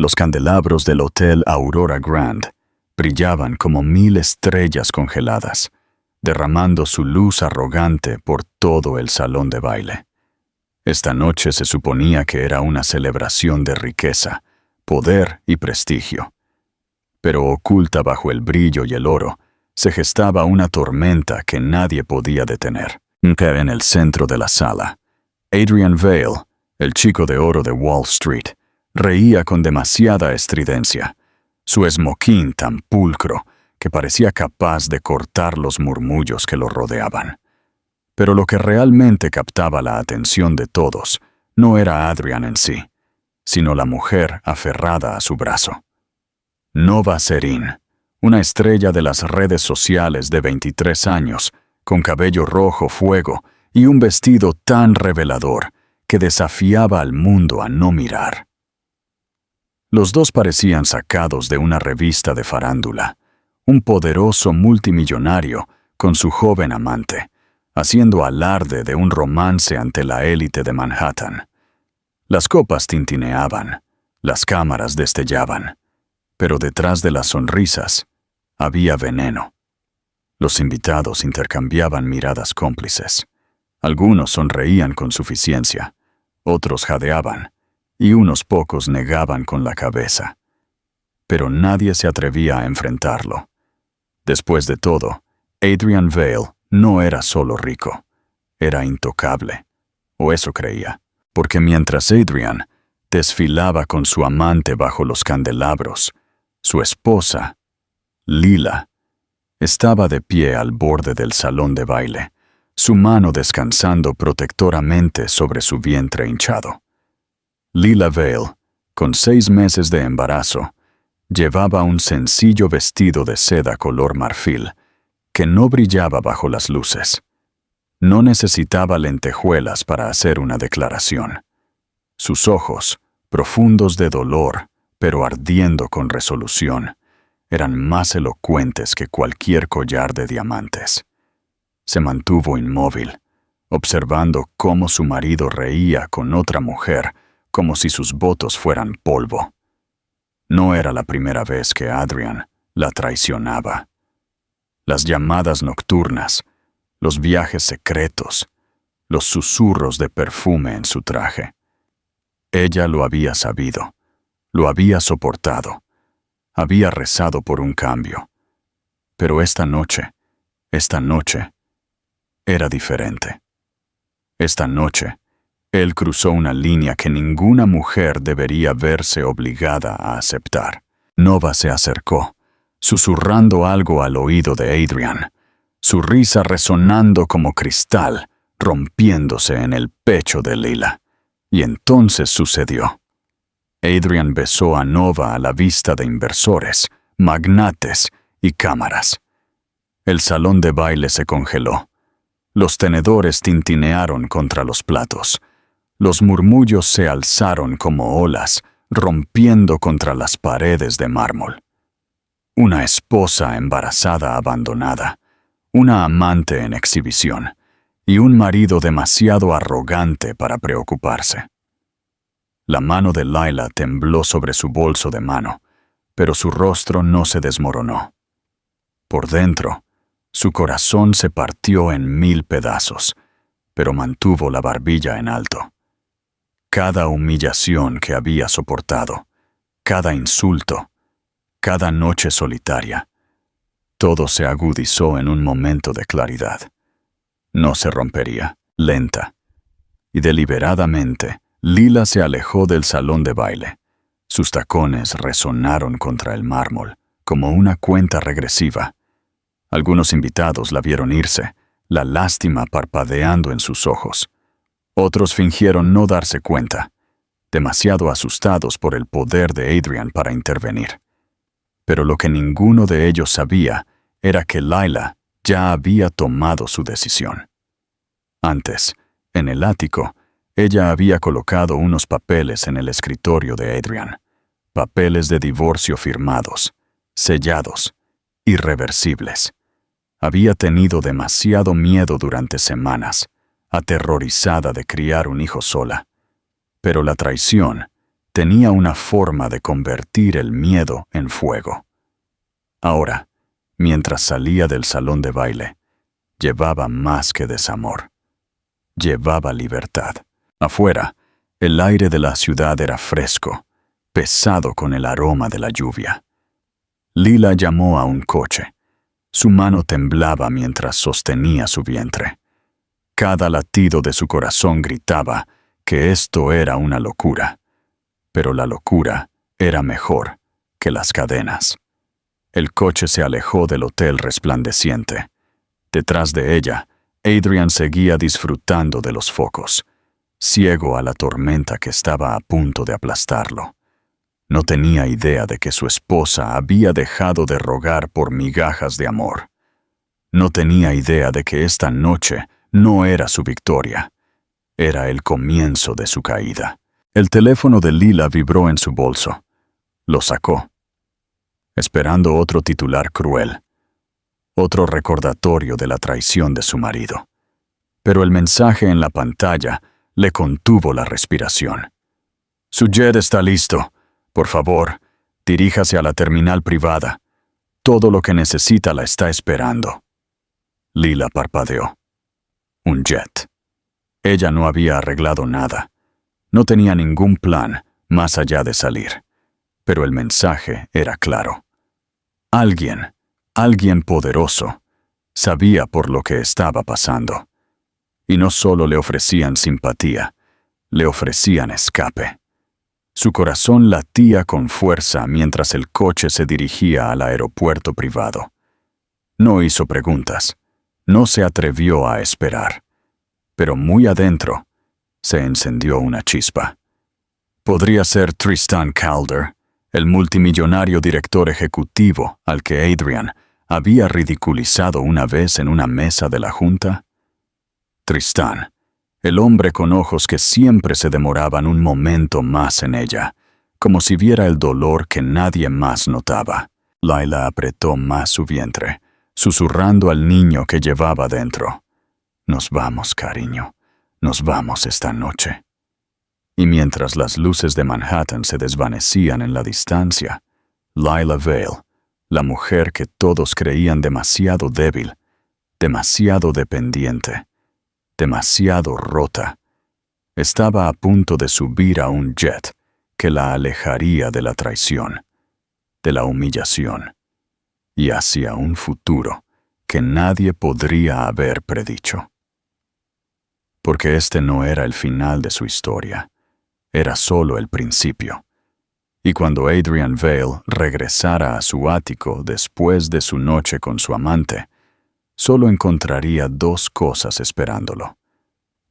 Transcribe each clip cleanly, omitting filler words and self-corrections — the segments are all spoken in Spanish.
Los candelabros del Hotel Aurora Grand brillaban como 1000 estrellas congeladas, derramando su luz arrogante por todo el salón de baile. Esta noche se suponía que era una celebración de riqueza, poder y prestigio. Pero oculta bajo el brillo y el oro, se gestaba una tormenta que nadie podía detener. En el centro de la sala, Adrian Vale, el chico de oro de Wall Street, reía con demasiada estridencia, su esmoquín tan pulcro que parecía capaz de cortar los murmullos que lo rodeaban. Pero lo que realmente captaba la atención de todos no era Adrian en sí, sino la mujer aferrada a su brazo. Nova Serin, una estrella de las redes sociales de 23 años, con cabello rojo fuego y un vestido tan revelador que desafiaba al mundo a no mirar. Los dos parecían sacados de una revista de farándula, un poderoso multimillonario con su joven amante, haciendo alarde de un romance ante la élite de Manhattan. Las copas tintineaban, las cámaras destellaban, pero detrás de las sonrisas había veneno. Los invitados intercambiaban miradas cómplices. Algunos sonreían con suficiencia, otros jadeaban, y unos pocos negaban con la cabeza. Pero nadie se atrevía a enfrentarlo. Después de todo, Adrian Vale no era solo rico, era intocable, o eso creía, porque mientras Adrian desfilaba con su amante bajo los candelabros, su esposa, Lila, estaba de pie al borde del salón de baile, su mano descansando protectoramente sobre su vientre hinchado. Lila Vale, con 6 meses de embarazo, llevaba un sencillo vestido de seda color marfil que no brillaba bajo las luces. No necesitaba lentejuelas para hacer una declaración. Sus ojos, profundos de dolor, pero ardiendo con resolución, eran más elocuentes que cualquier collar de diamantes. Se mantuvo inmóvil, observando cómo su marido reía con otra mujer, como si sus votos fueran polvo. No era la primera vez que Adrian la traicionaba. Las llamadas nocturnas, los viajes secretos, los susurros de perfume en su traje. Ella lo había sabido, lo había soportado, había rezado por un cambio. Pero esta noche era diferente. Esta noche, él cruzó una línea que ninguna mujer debería verse obligada a aceptar. Nova se acercó, susurrando algo al oído de Adrian, su risa resonando como cristal, rompiéndose en el pecho de Lila. Y entonces sucedió. Adrian besó a Nova a la vista de inversores, magnates y cámaras. El salón de baile se congeló. Los tenedores tintinearon contra los platos. Los murmullos se alzaron como olas, rompiendo contra las paredes de mármol. Una esposa embarazada abandonada, una amante en exhibición, y un marido demasiado arrogante para preocuparse. La mano de Lila tembló sobre su bolso de mano, pero su rostro no se desmoronó. Por dentro, su corazón se partió en 1000 pedazos, pero mantuvo la barbilla en alto. Cada humillación que había soportado, cada insulto, cada noche solitaria, todo se agudizó en un momento de claridad. No se rompería, lenta. Y deliberadamente, Lila se alejó del salón de baile. Sus tacones resonaron contra el mármol, como una cuenta regresiva. Algunos invitados la vieron irse, la lástima parpadeando en sus ojos. Otros fingieron no darse cuenta, demasiado asustados por el poder de Adrian para intervenir. Pero lo que ninguno de ellos sabía era que Lila ya había tomado su decisión. Antes, en el ático, ella había colocado unos papeles en el escritorio de Adrian, papeles de divorcio firmados, sellados, irreversibles. Había tenido demasiado miedo durante semanas, aterrorizada de criar un hijo sola. Pero la traición, tenía una forma de convertir el miedo en fuego. Ahora, mientras salía del salón de baile, llevaba más que desamor. Llevaba libertad. Afuera, el aire de la ciudad era fresco, pesado con el aroma de la lluvia. Lila llamó a un coche. Su mano temblaba mientras sostenía su vientre. Cada latido de su corazón gritaba que esto era una locura. Pero la locura era mejor que las cadenas. El coche se alejó del hotel resplandeciente. Detrás de ella, Adrian seguía disfrutando de los focos, ciego a la tormenta que estaba a punto de aplastarlo. No tenía idea de que su esposa había dejado de rogar por migajas de amor. No tenía idea de que esta noche no era su victoria. Era el comienzo de su caída. El teléfono de Lila vibró en su bolso. Lo sacó, esperando otro titular cruel, otro recordatorio de la traición de su marido. Pero el mensaje en la pantalla le contuvo la respiración. Su jet está listo. Por favor, diríjase a la terminal privada. Todo lo que necesita la está esperando. Lila parpadeó. Un jet. Ella no había arreglado nada. No tenía ningún plan más allá de salir. Pero el mensaje era claro. Alguien poderoso, sabía por lo que estaba pasando. Y no solo le ofrecían simpatía, le ofrecían escape. Su corazón latía con fuerza mientras el coche se dirigía al aeropuerto privado. No hizo preguntas, no se atrevió a esperar. Pero muy adentro se encendió una chispa. Podría ser Tristan Calder, el multimillonario director ejecutivo al que Adrian había ridiculizado una vez en una mesa de la junta. Tristan, el hombre con ojos que siempre se demoraban un momento más en ella, como si viera el dolor que nadie más notaba. Lila apretó más su vientre, susurrando al niño que llevaba dentro. Nos vamos, cariño, nos vamos esta noche. Y mientras las luces de Manhattan se desvanecían en la distancia, Lila Vale, la mujer que todos creían demasiado débil, demasiado dependiente, demasiado rota, estaba a punto de subir a un jet que la alejaría de la traición, de la humillación, y hacia un futuro que nadie podría haber predicho. Porque este no era el final de su historia, era solo el principio. Y cuando Adrian Vale regresara a su ático después de su noche con su amante, solo encontraría dos cosas esperándolo: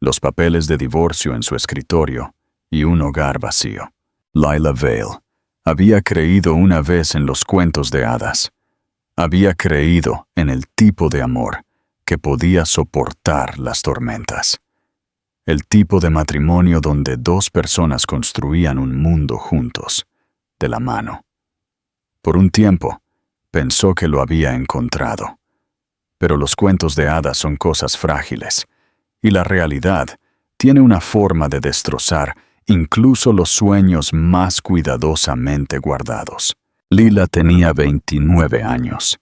los papeles de divorcio en su escritorio y un hogar vacío. Lila Vale había creído una vez en los cuentos de hadas. Había creído en el tipo de amor que podía soportar las tormentas. El tipo de matrimonio donde dos personas construían un mundo juntos, de la mano. Por un tiempo, pensó que lo había encontrado. Pero los cuentos de hadas son cosas frágiles, y la realidad tiene una forma de destrozar incluso los sueños más cuidadosamente guardados. Lila tenía 29 años,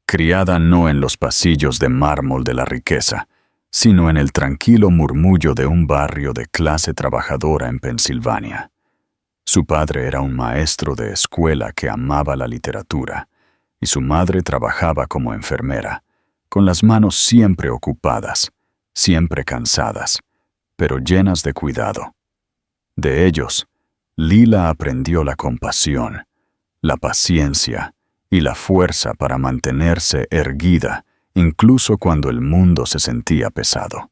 criada no en los pasillos de mármol de la riqueza, sino en el tranquilo murmullo de un barrio de clase trabajadora en Pensilvania. Su padre era un maestro de escuela que amaba la literatura, y su madre trabajaba como enfermera, con las manos siempre ocupadas, siempre cansadas, pero llenas de cuidado. De ellos, Lila aprendió la compasión, la paciencia y la fuerza para mantenerse erguida incluso cuando el mundo se sentía pesado.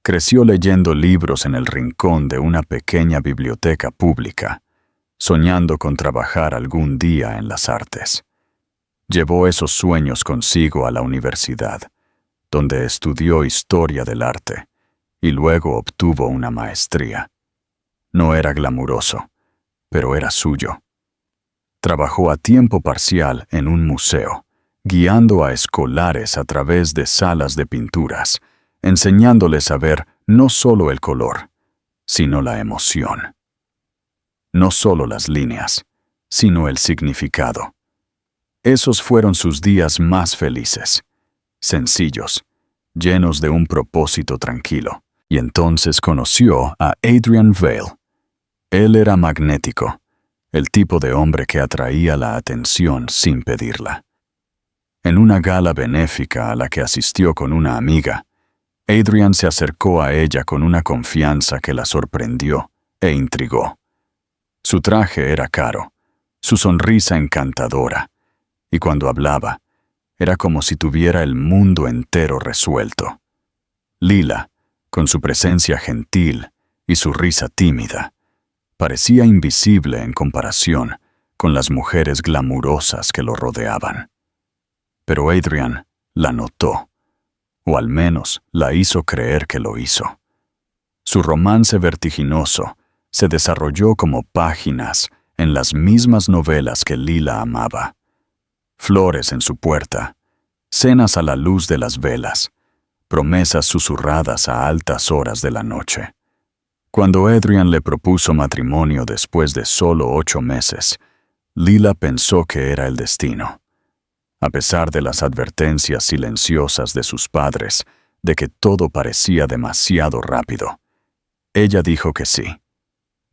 Creció leyendo libros en el rincón de una pequeña biblioteca pública, soñando con trabajar algún día en las artes. Llevó esos sueños consigo a la universidad, donde estudió historia del arte y luego obtuvo una maestría. No era glamuroso, pero era suyo. Trabajó a tiempo parcial en un museo, guiando a escolares a través de salas de pinturas, enseñándoles a ver no solo el color, sino la emoción. no solo las líneas, sino el significado. Esos fueron sus días más felices, sencillos, llenos de un propósito tranquilo. Y entonces conoció a Adrian Vale. Él era magnético, el tipo de hombre que atraía la atención sin pedirla. En una gala benéfica a la que asistió con una amiga, Adrian se acercó a ella con una confianza que la sorprendió e intrigó. Su traje era caro, su sonrisa encantadora, y cuando hablaba, era como si tuviera el mundo entero resuelto. Lila, con su presencia gentil y su risa tímida, parecía invisible en comparación con las mujeres glamurosas que lo rodeaban. Pero Adrian la notó, o al menos la hizo creer que lo hizo. Su romance vertiginoso se desarrolló como páginas en las mismas novelas que Lila amaba. Flores en su puerta, cenas a la luz de las velas, promesas susurradas a altas horas de la noche. Cuando Adrian le propuso matrimonio después de solo 8 meses, Lila pensó que era el destino. A pesar de las advertencias silenciosas de sus padres de que todo parecía demasiado rápido, ella dijo que sí.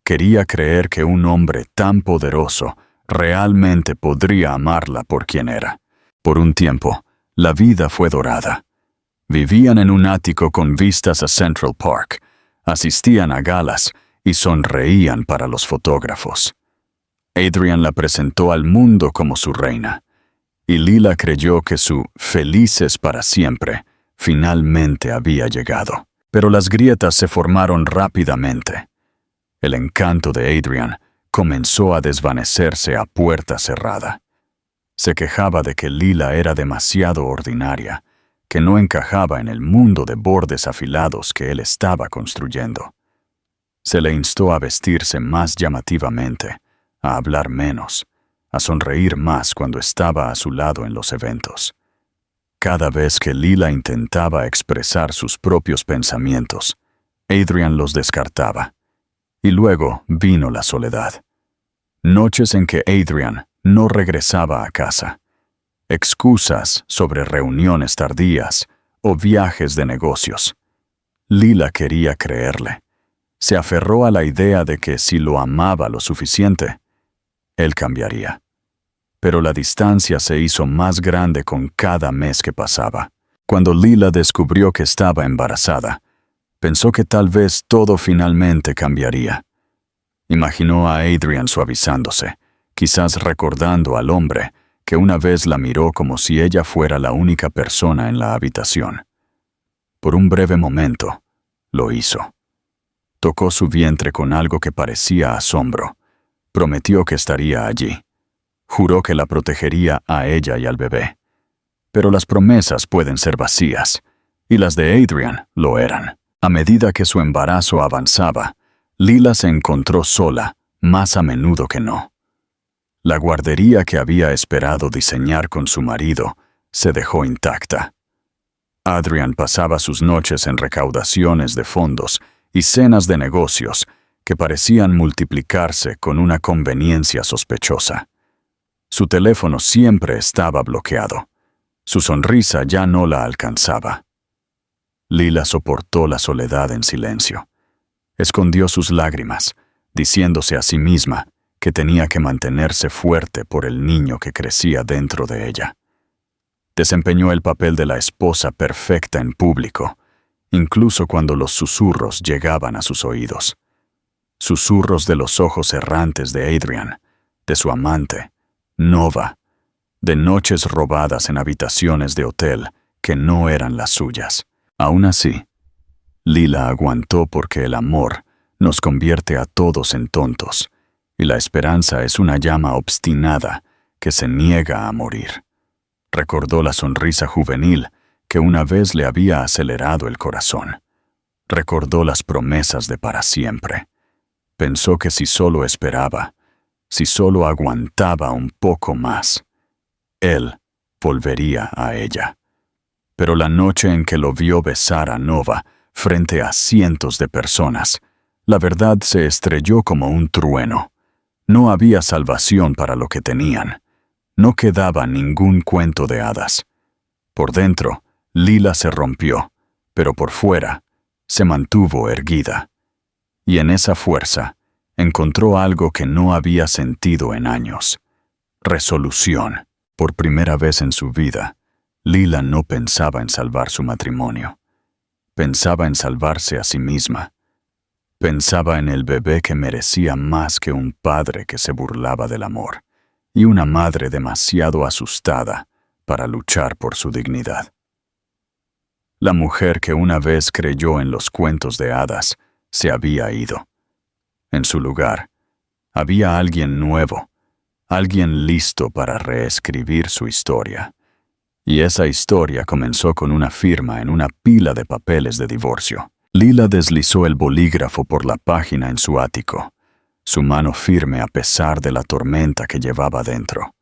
Quería creer que un hombre tan poderoso realmente podría amarla por quien era. Por un tiempo, la vida fue dorada. Vivían en un ático con vistas a Central Park, asistían a galas y sonreían para los fotógrafos. Adrian la presentó al mundo como su reina, y Lila creyó que su felices para siempre finalmente había llegado. Pero las grietas se formaron rápidamente. El encanto de Adrian comenzó a desvanecerse a puerta cerrada. Se quejaba de que Lila era demasiado ordinaria, que no encajaba en el mundo de bordes afilados que él estaba construyendo. Se le instó a vestirse más llamativamente, a hablar menos, a sonreír más cuando estaba a su lado en los eventos. Cada vez que Lila intentaba expresar sus propios pensamientos, Adrian los descartaba. Y luego vino la soledad. Noches en que Adrian no regresaba a casa. Excusas sobre reuniones tardías o viajes de negocios. Lila quería creerle. Se aferró a la idea de que si lo amaba lo suficiente, él cambiaría. Pero la distancia se hizo más grande con cada mes que pasaba. Cuando Lila descubrió que estaba embarazada, pensó que tal vez todo finalmente cambiaría. Imaginó a Adrian suavizándose, quizás recordando al hombre que una vez la miró como si ella fuera la única persona en la habitación. Por un breve momento, lo hizo. Tocó su vientre con algo que parecía asombro. Prometió que estaría allí. Juró que la protegería a ella y al bebé. Pero las promesas pueden ser vacías, y las de Adrian lo eran. A medida que su embarazo avanzaba, Lila se encontró sola, más a menudo que no. La guardería que había esperado diseñar con su marido se dejó intacta. Adrian pasaba sus noches en recaudaciones de fondos y cenas de negocios que parecían multiplicarse con una conveniencia sospechosa. Su teléfono siempre estaba bloqueado. Su sonrisa ya no la alcanzaba. Lila soportó la soledad en silencio. Escondió sus lágrimas, diciéndose a sí misma que tenía que mantenerse fuerte por el niño que crecía dentro de ella. Desempeñó el papel de la esposa perfecta en público, incluso cuando los susurros llegaban a sus oídos. Susurros de los ojos errantes de Adrian, de su amante, Nova, de noches robadas en habitaciones de hotel que no eran las suyas. Aún así, Lila aguantó porque el amor nos convierte a todos en tontos, y la esperanza es una llama obstinada que se niega a morir. Recordó la sonrisa juvenil que una vez le había acelerado el corazón. Recordó las promesas de para siempre. Pensó que si solo esperaba, si solo aguantaba un poco más, él volvería a ella. Pero la noche en que lo vio besar a Nova frente a cientos de personas, la verdad se estrelló como un trueno. No había salvación para lo que tenían. No quedaba ningún cuento de hadas. Por dentro, Lila se rompió, pero por fuera, se mantuvo erguida. Y en esa fuerza, encontró algo que no había sentido en años. Resolución. Por primera vez en su vida, Lila no pensaba en salvar su matrimonio. Pensaba en salvarse a sí misma. Pensaba en el bebé que merecía más que un padre que se burlaba del amor, y una madre demasiado asustada para luchar por su dignidad. La mujer que una vez creyó en los cuentos de hadas se había ido. En su lugar, había alguien nuevo, alguien listo para reescribir su historia. Y esa historia comenzó con una firma en una pila de papeles de divorcio. Lila deslizó el bolígrafo por la página en su ático, su mano firme a pesar de la tormenta que llevaba dentro.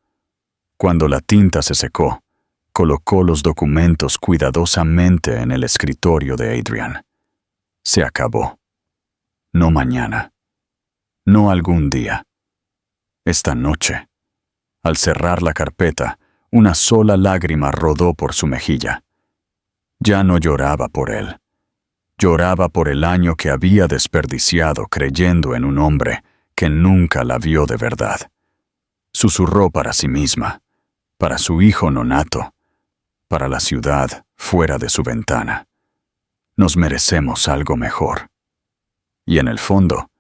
Cuando la tinta se secó, colocó los documentos cuidadosamente en el escritorio de Adrian. Se acabó. No mañana. No algún día. Esta noche. Al cerrar la carpeta, una sola lágrima rodó por su mejilla. Ya no lloraba por él. Lloraba por el año que había desperdiciado creyendo en un hombre que nunca la vio de verdad. Susurró para sí misma, para su hijo nonato, para la ciudad fuera de su ventana. Nos merecemos algo mejor. Y en el fondo,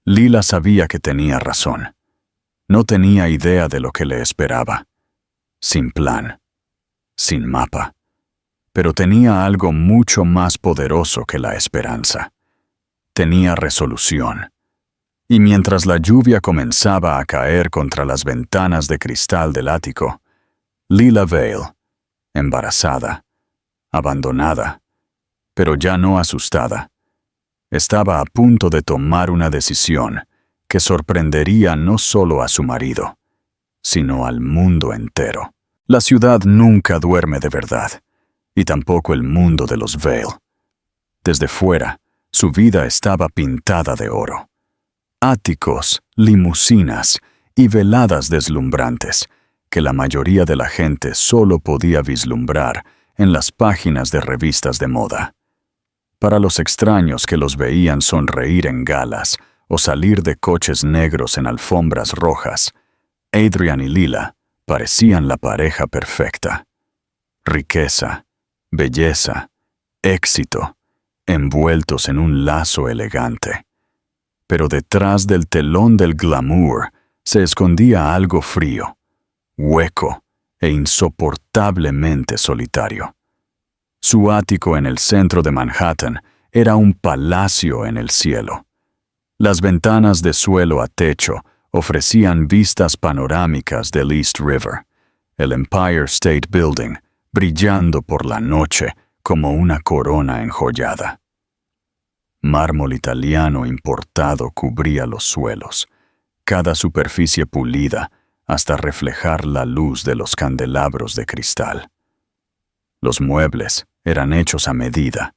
Lila sabía que tenía razón. No tenía idea de lo que le esperaba. Sin plan, sin mapa. Pero tenía algo mucho más poderoso que la esperanza. Tenía resolución. Y mientras la lluvia comenzaba a caer contra las ventanas de cristal del ático, Lila Vale, embarazada, abandonada, pero ya no asustada, estaba a punto de tomar una decisión que sorprendería no solo a su marido, sino al mundo entero. La ciudad nunca duerme de verdad, y tampoco el mundo de los Vale. Desde fuera, su vida estaba pintada de oro. Áticos, limusinas y veladas deslumbrantes que la mayoría de la gente solo podía vislumbrar en las páginas de revistas de moda. Para los extraños que los veían sonreír en galas o salir de coches negros en alfombras rojas, Adrian y Lila parecían la pareja perfecta. Riqueza, belleza, éxito, envueltos en un lazo elegante. Pero detrás del telón del glamour se escondía algo frío, hueco e insoportablemente solitario. Su ático en el centro de Manhattan era un palacio en el cielo. Las ventanas de suelo a techo ofrecían vistas panorámicas del East River, el Empire State Building brillando por la noche como una corona enjollada. Mármol italiano importado cubría los suelos, cada superficie pulida hasta reflejar la luz de los candelabros de cristal. Los muebles eran hechos a medida,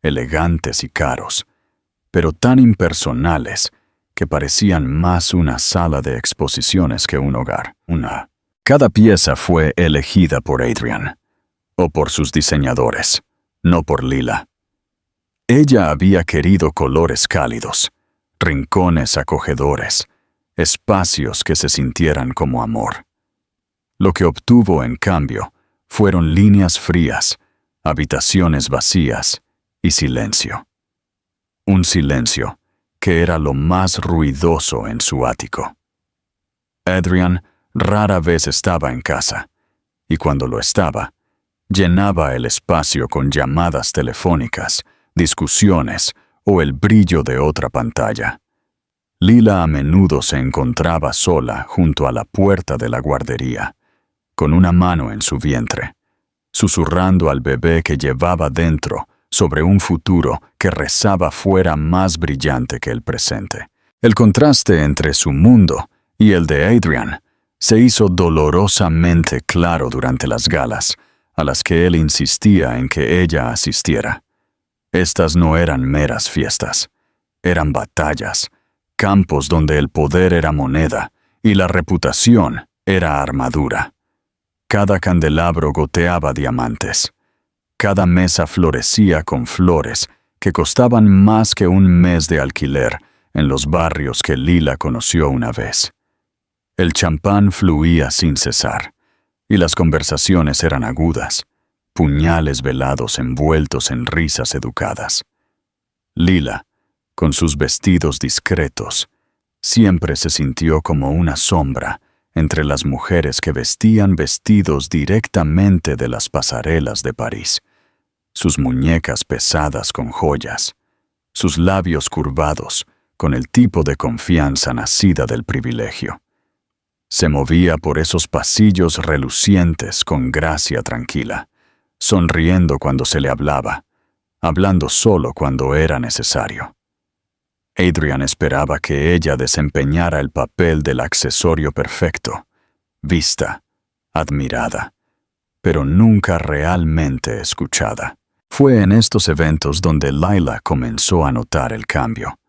elegantes y caros, pero tan impersonales que parecían más una sala de exposiciones que un hogar. Cada pieza fue elegida por Adrian, o por sus diseñadores, no por Lila. Ella había querido colores cálidos, rincones acogedores, espacios que se sintieran como amor. Lo que obtuvo, en cambio, fueron líneas frías, habitaciones vacías y silencio. Un silencio que era lo más ruidoso en su ático. Adrian rara vez estaba en casa, y cuando lo estaba, llenaba el espacio con llamadas telefónicas, discusiones o el brillo de otra pantalla. Lila a menudo se encontraba sola junto a la puerta de la guardería, con una mano en su vientre, susurrando al bebé que llevaba dentro sobre un futuro que rezaba fuera más brillante que el presente. El contraste entre su mundo y el de Adrian se hizo dolorosamente claro durante las galas, a las que él insistía en que ella asistiera. Estas no eran meras fiestas, eran batallas, campos donde el poder era moneda y la reputación era armadura. Cada candelabro goteaba diamantes. Cada mesa florecía con flores que costaban más que un mes de alquiler en los barrios que Lila conoció una vez. El champán fluía sin cesar, y las conversaciones eran agudas, puñales velados envueltos en risas educadas. Lila, con sus vestidos discretos, siempre se sintió como una sombra entre las mujeres que vestían vestidos directamente de las pasarelas de París, sus muñecas pesadas con joyas, sus labios curvados con el tipo de confianza nacida del privilegio. Se movía por esos pasillos relucientes con gracia tranquila, sonriendo cuando se le hablaba, hablando solo cuando era necesario. Adrian esperaba que ella desempeñara el papel del accesorio perfecto, vista, admirada, pero nunca realmente escuchada. Fue en estos eventos donde Lila comenzó a notar el cambio.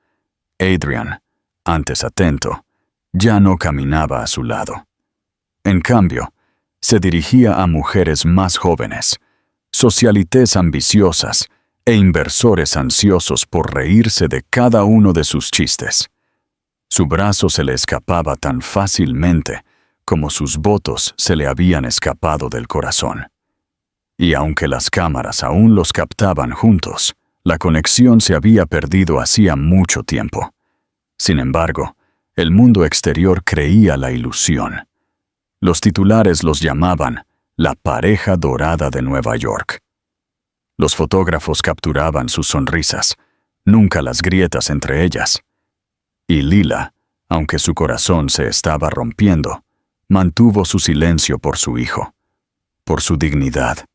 Adrian, antes atento, ya no caminaba a su lado. En cambio, se dirigía a mujeres más jóvenes, socialites ambiciosas e inversores ansiosos por reírse de cada uno de sus chistes. Su brazo se le escapaba tan fácilmente como sus votos se le habían escapado del corazón. Y aunque las cámaras aún los captaban juntos, la conexión se había perdido hacía mucho tiempo. Sin embargo, el mundo exterior creía la ilusión. Los titulares los llamaban la pareja dorada de Nueva York. Los fotógrafos capturaban sus sonrisas, nunca las grietas entre ellas. Y Lila, aunque su corazón se estaba rompiendo, mantuvo su silencio por su hijo, por su dignidad,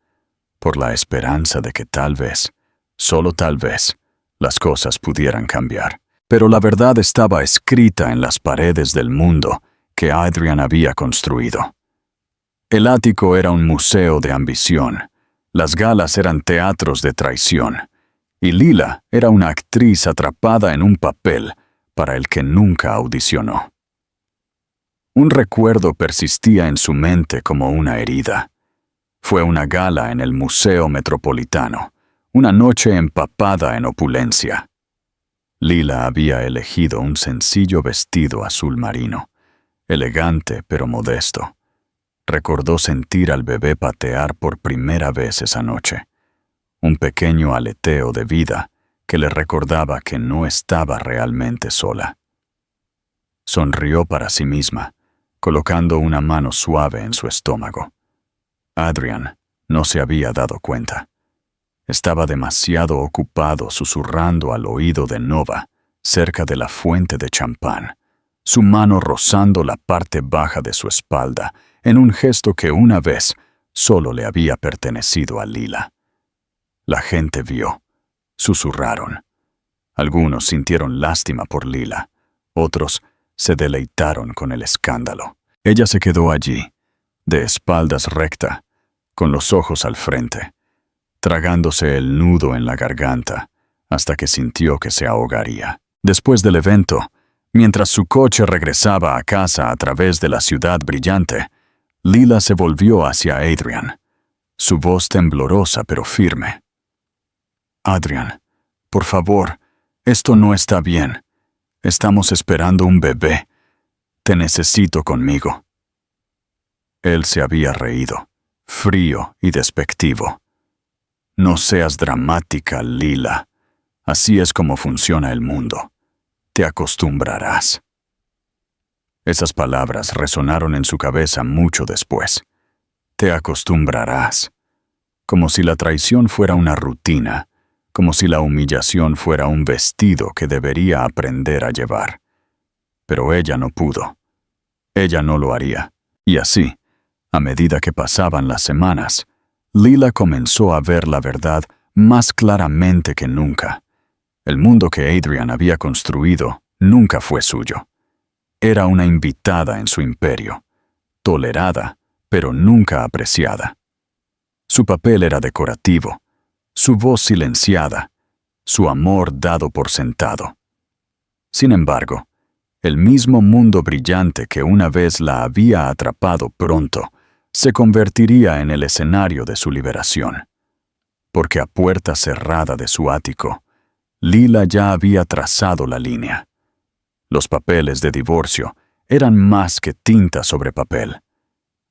por la esperanza de que tal vez, solo tal vez, las cosas pudieran cambiar. Pero la verdad estaba escrita en las paredes del mundo que Adrian había construido. El ático era un museo de ambición, las galas eran teatros de traición, y Lila era una actriz atrapada en un papel para el que nunca audicionó. Un recuerdo persistía en su mente como una herida. Fue una gala en el Museo Metropolitano, una noche empapada en opulencia. Lila había elegido un sencillo vestido azul marino, elegante pero modesto. Recordó sentir al bebé patear por primera vez esa noche, un pequeño aleteo de vida que le recordaba que no estaba realmente sola. Sonrió para sí misma, colocando una mano suave en su estómago. Adrian no se había dado cuenta. Estaba demasiado ocupado susurrando al oído de Nova, cerca de la fuente de champán, su mano rozando la parte baja de su espalda, en un gesto que una vez solo le había pertenecido a Lila. La gente vio, susurraron. Algunos sintieron lástima por Lila, otros se deleitaron con el escándalo. Ella se quedó allí, de espaldas recta, con los ojos al frente, tragándose el nudo en la garganta, hasta que sintió que se ahogaría. Después del evento, mientras su coche regresaba a casa a través de la ciudad brillante, Lila se volvió hacia Adrian, su voz temblorosa pero firme. «Adrian, por favor, esto no está bien. Estamos esperando un bebé. Te necesito conmigo». Él se había reído, frío y despectivo. «No seas dramática, Lila. Así es como funciona el mundo. Te acostumbrarás». Esas palabras resonaron en su cabeza mucho después. Te acostumbrarás. Como si la traición fuera una rutina, como si la humillación fuera un vestido que debería aprender a llevar. Pero ella no pudo. Ella no lo haría. Y así, a medida que pasaban las semanas, Lila comenzó a ver la verdad más claramente que nunca. El mundo que Adrian había construido nunca fue suyo. Era una invitada en su imperio, tolerada, pero nunca apreciada. Su papel era decorativo, su voz silenciada, su amor dado por sentado. Sin embargo, El mismo mundo brillante que una vez la había atrapado pronto se convertiría en el escenario de su liberación. Porque a puerta cerrada de su ático, Lila ya había trazado la línea. Los papeles de divorcio eran más que tinta sobre papel.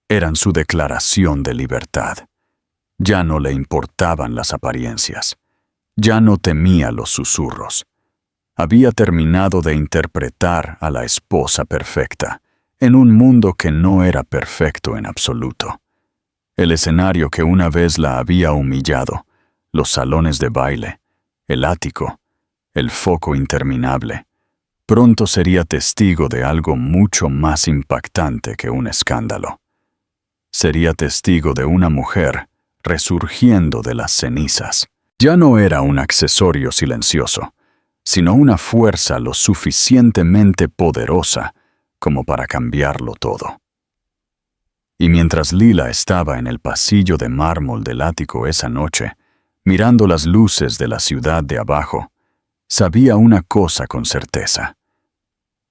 Eran su declaración de libertad. Ya no le importaban las apariencias. Ya no temía los susurros. Había terminado de interpretar a la esposa perfecta en un mundo que no era perfecto en absoluto. El escenario que una vez la había humillado, los salones de baile, el ático, el foco interminable, pronto sería testigo de algo mucho más impactante que un escándalo. Sería testigo de una mujer resurgiendo de las cenizas. Ya no era un accesorio silencioso, sino una fuerza lo suficientemente poderosa como para cambiarlo todo. Y mientras Lila estaba en el pasillo de mármol del ático esa noche, mirando las luces de la ciudad de abajo, sabía una cosa con certeza.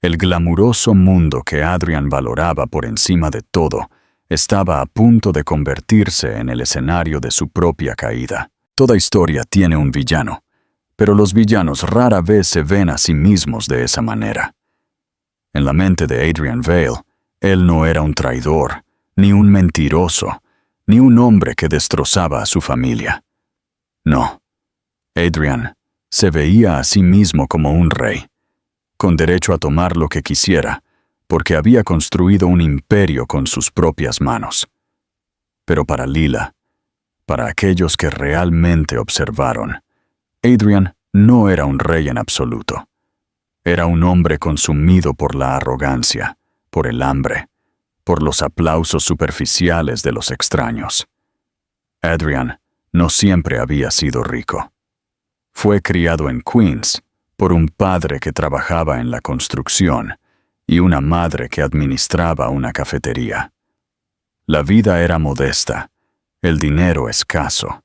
El glamuroso mundo que Adrian valoraba por encima de todo estaba a punto de convertirse en el escenario de su propia caída. Toda historia tiene un villano, pero los villanos rara vez se ven a sí mismos de esa manera. En la mente de Adrian Vale, él no era un traidor, ni un mentiroso, ni un hombre que destrozaba a su familia. No, Adrian se veía a sí mismo como un rey, con derecho a tomar lo que quisiera, porque había construido un imperio con sus propias manos. Pero para Lila, para aquellos que realmente observaron, Adrian no era un rey en absoluto. Era un hombre consumido por la arrogancia, por el hambre, por los aplausos superficiales de los extraños. Adrian no siempre había sido rico. Fue criado en Queens por un padre que trabajaba en la construcción y una madre que administraba una cafetería. La vida era modesta, el dinero escaso,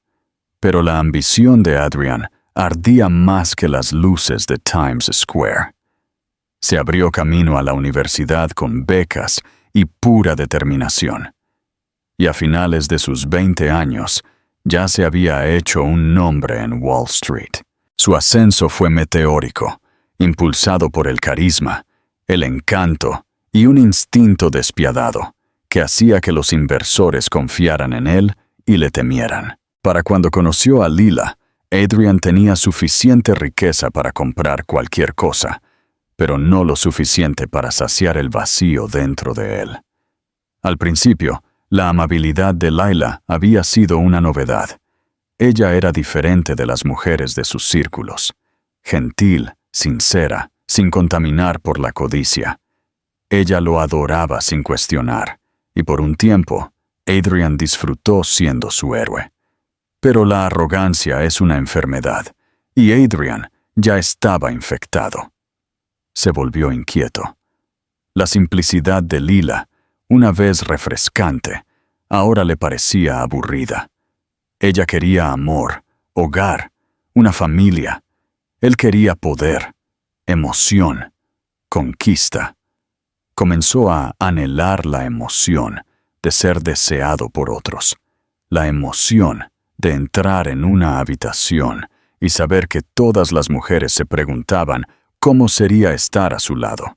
pero la ambición de Adrian ardía más que las luces de Times Square. Se abrió camino a la universidad con becas y pura determinación. Y a finales de sus 20 años, ya se había hecho un nombre en Wall Street. Su ascenso fue meteórico, impulsado por el carisma, el encanto y un instinto despiadado que hacía que los inversores confiaran en él y le temieran. Para cuando conoció a Lila, Adrian tenía suficiente riqueza para comprar cualquier cosa, pero no lo suficiente para saciar el vacío dentro de él. Al principio, la amabilidad de Lila había sido una novedad. Ella era diferente de las mujeres de sus círculos. Gentil, sincera, sin contaminar por la codicia. Ella lo adoraba sin cuestionar, y por un tiempo, Adrian disfrutó siendo su héroe. Pero la arrogancia es una enfermedad, y Adrian ya estaba infectado. Se volvió inquieto. La simplicidad de Lila, una vez refrescante, ahora le parecía aburrida. Ella quería amor, hogar, una familia. Él quería poder, emoción, conquista. Comenzó a anhelar la emoción de ser deseado por otros, la emoción de entrar en una habitación y saber que todas las mujeres se preguntaban cómo sería estar a su lado.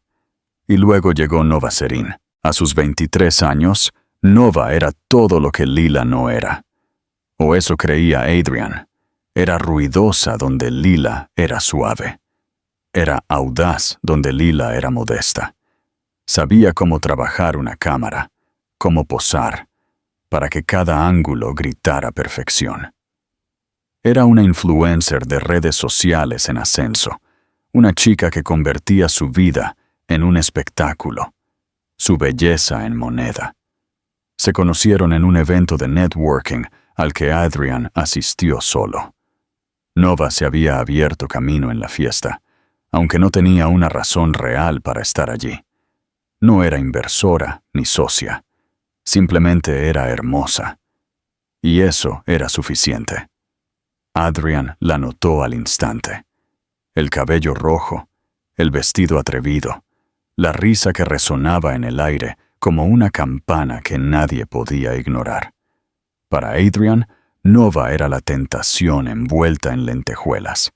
Y luego llegó Nova Serín. A sus 23 años, Nova era todo lo que Lila no era. O eso creía Adrian. Era ruidosa donde Lila era suave. Era audaz donde Lila era modesta. Sabía cómo trabajar una cámara, cómo posar, para que cada ángulo gritara perfección. Era una influencer de redes sociales en ascenso, una chica que convertía su vida en un espectáculo, su belleza en moneda. Se conocieron en un evento de networking al que Adrian asistió solo. Nova se había abierto camino en la fiesta, aunque no tenía una razón real para estar allí. No era inversora ni socia, simplemente era hermosa. Y eso era suficiente. Adrian la notó al instante. El cabello rojo, el vestido atrevido, la risa que resonaba en el aire como una campana que nadie podía ignorar. Para Adrian, Nova era la tentación envuelta en lentejuelas.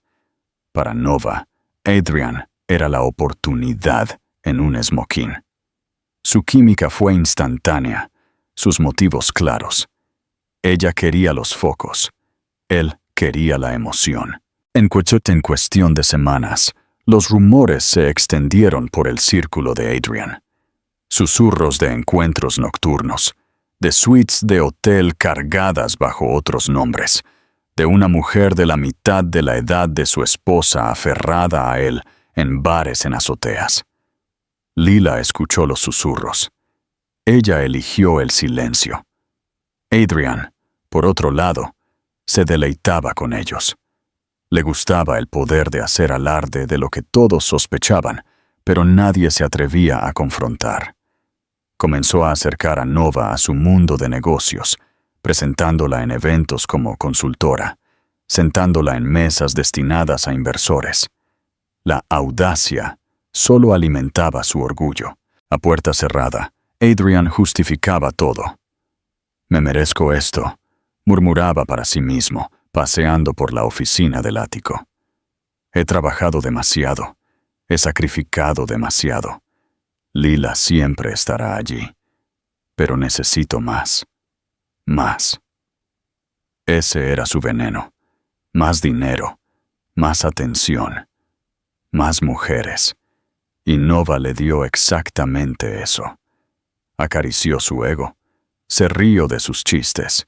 Para Nova, Adrian era la oportunidad en un esmoquín. Su química fue instantánea, sus motivos claros. Ella quería los focos, él quería la emoción. En cuestión de semanas, los rumores se extendieron por el círculo de Adrian. Susurros de encuentros nocturnos, de suites de hotel cargadas bajo otros nombres, de una mujer de la mitad de la edad de su esposa aferrada a él en bares en azoteas. Lila escuchó los susurros. Ella eligió el silencio. Adrian, por otro lado, se deleitaba con ellos. Le gustaba el poder de hacer alarde de lo que todos sospechaban, pero nadie se atrevía a confrontar. Comenzó a acercar a Nova a su mundo de negocios, presentándola en eventos como consultora, sentándola en mesas destinadas a inversores. La audacia solo alimentaba su orgullo. A puerta cerrada, Adrian justificaba todo. «Me merezco esto», murmuraba para sí mismo, paseando por la oficina del ático. «He trabajado demasiado, he sacrificado demasiado. Lila siempre estará allí, pero necesito más, más». Ese era su veneno. Más dinero, más atención, más mujeres. Y Nova le dio exactamente eso. Acarició su ego, se rió de sus chistes,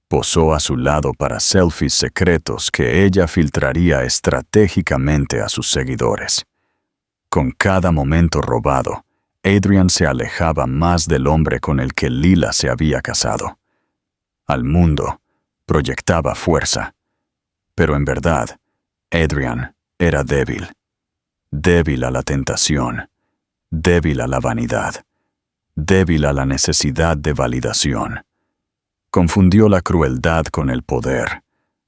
posó a su lado para selfies secretos que ella filtraría estratégicamente a sus seguidores. Con cada momento robado, Adrian se alejaba más del hombre con el que Lila se había casado. Al mundo proyectaba fuerza, pero en verdad, Adrian era débil. Débil a la tentación, débil a la vanidad, débil a la necesidad de validación. Confundió la crueldad con el poder,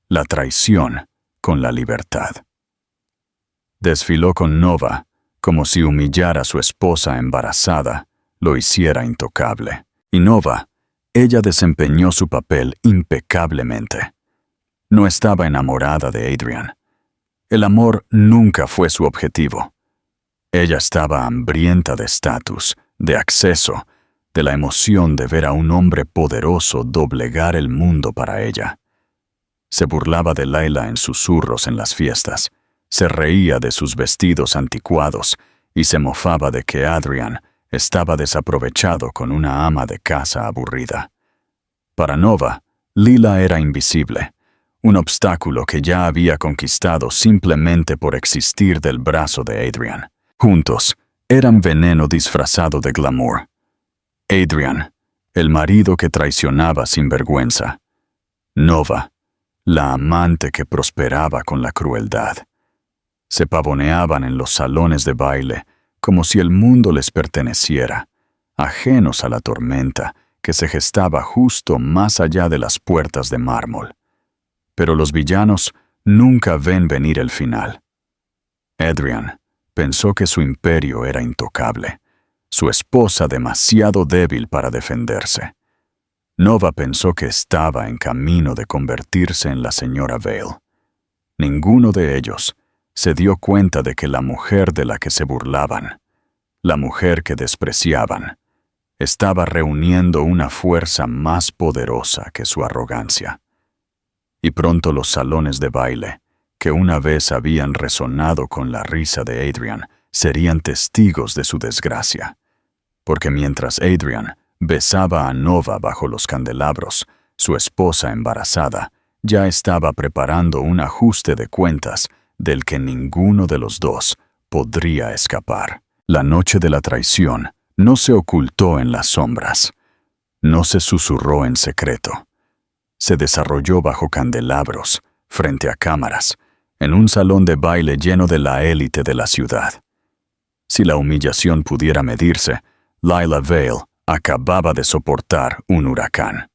la traición con la libertad. Desfiló con Nova como si humillar a su esposa embarazada lo hiciera intocable. Y Nova, ella desempeñó su papel impecablemente. No estaba enamorada de Adrian. El amor nunca fue su objetivo. Ella estaba hambrienta de estatus, de acceso, de la emoción de ver a un hombre poderoso doblegar el mundo para ella. Se burlaba de Layla en susurros en las fiestas, se reía de sus vestidos anticuados y se mofaba de que Adrian estaba desaprovechado con una ama de casa aburrida. Para Nova, Lila era invisible, un obstáculo que ya había conquistado simplemente por existir del brazo de Adrian. Juntos, eran veneno disfrazado de glamour. Adrian, el marido que traicionaba sin vergüenza. Nova, la amante que prosperaba con la crueldad. Se pavoneaban en los salones de baile como si el mundo les perteneciera, ajenos a la tormenta que se gestaba justo más allá de las puertas de mármol. Pero los villanos nunca ven venir el final. Adrian pensó que su imperio era intocable, su esposa demasiado débil para defenderse. Nova pensó que estaba en camino de convertirse en la señora Vale. Ninguno de ellos se dio cuenta de que la mujer de la que se burlaban, la mujer que despreciaban, estaba reuniendo una fuerza más poderosa que su arrogancia. Y pronto los salones de baile, que una vez habían resonado con la risa de Adrian, serían testigos de su desgracia. Porque mientras Adrian besaba a Nova bajo los candelabros, su esposa embarazada ya estaba preparando un ajuste de cuentas del que ninguno de los dos podría escapar. La noche de la traición no se ocultó en las sombras, no se susurró en secreto. Se desarrolló bajo candelabros, frente a cámaras, en un salón de baile lleno de la élite de la ciudad. Si la humillación pudiera medirse, Layla Vale acababa de soportar un huracán.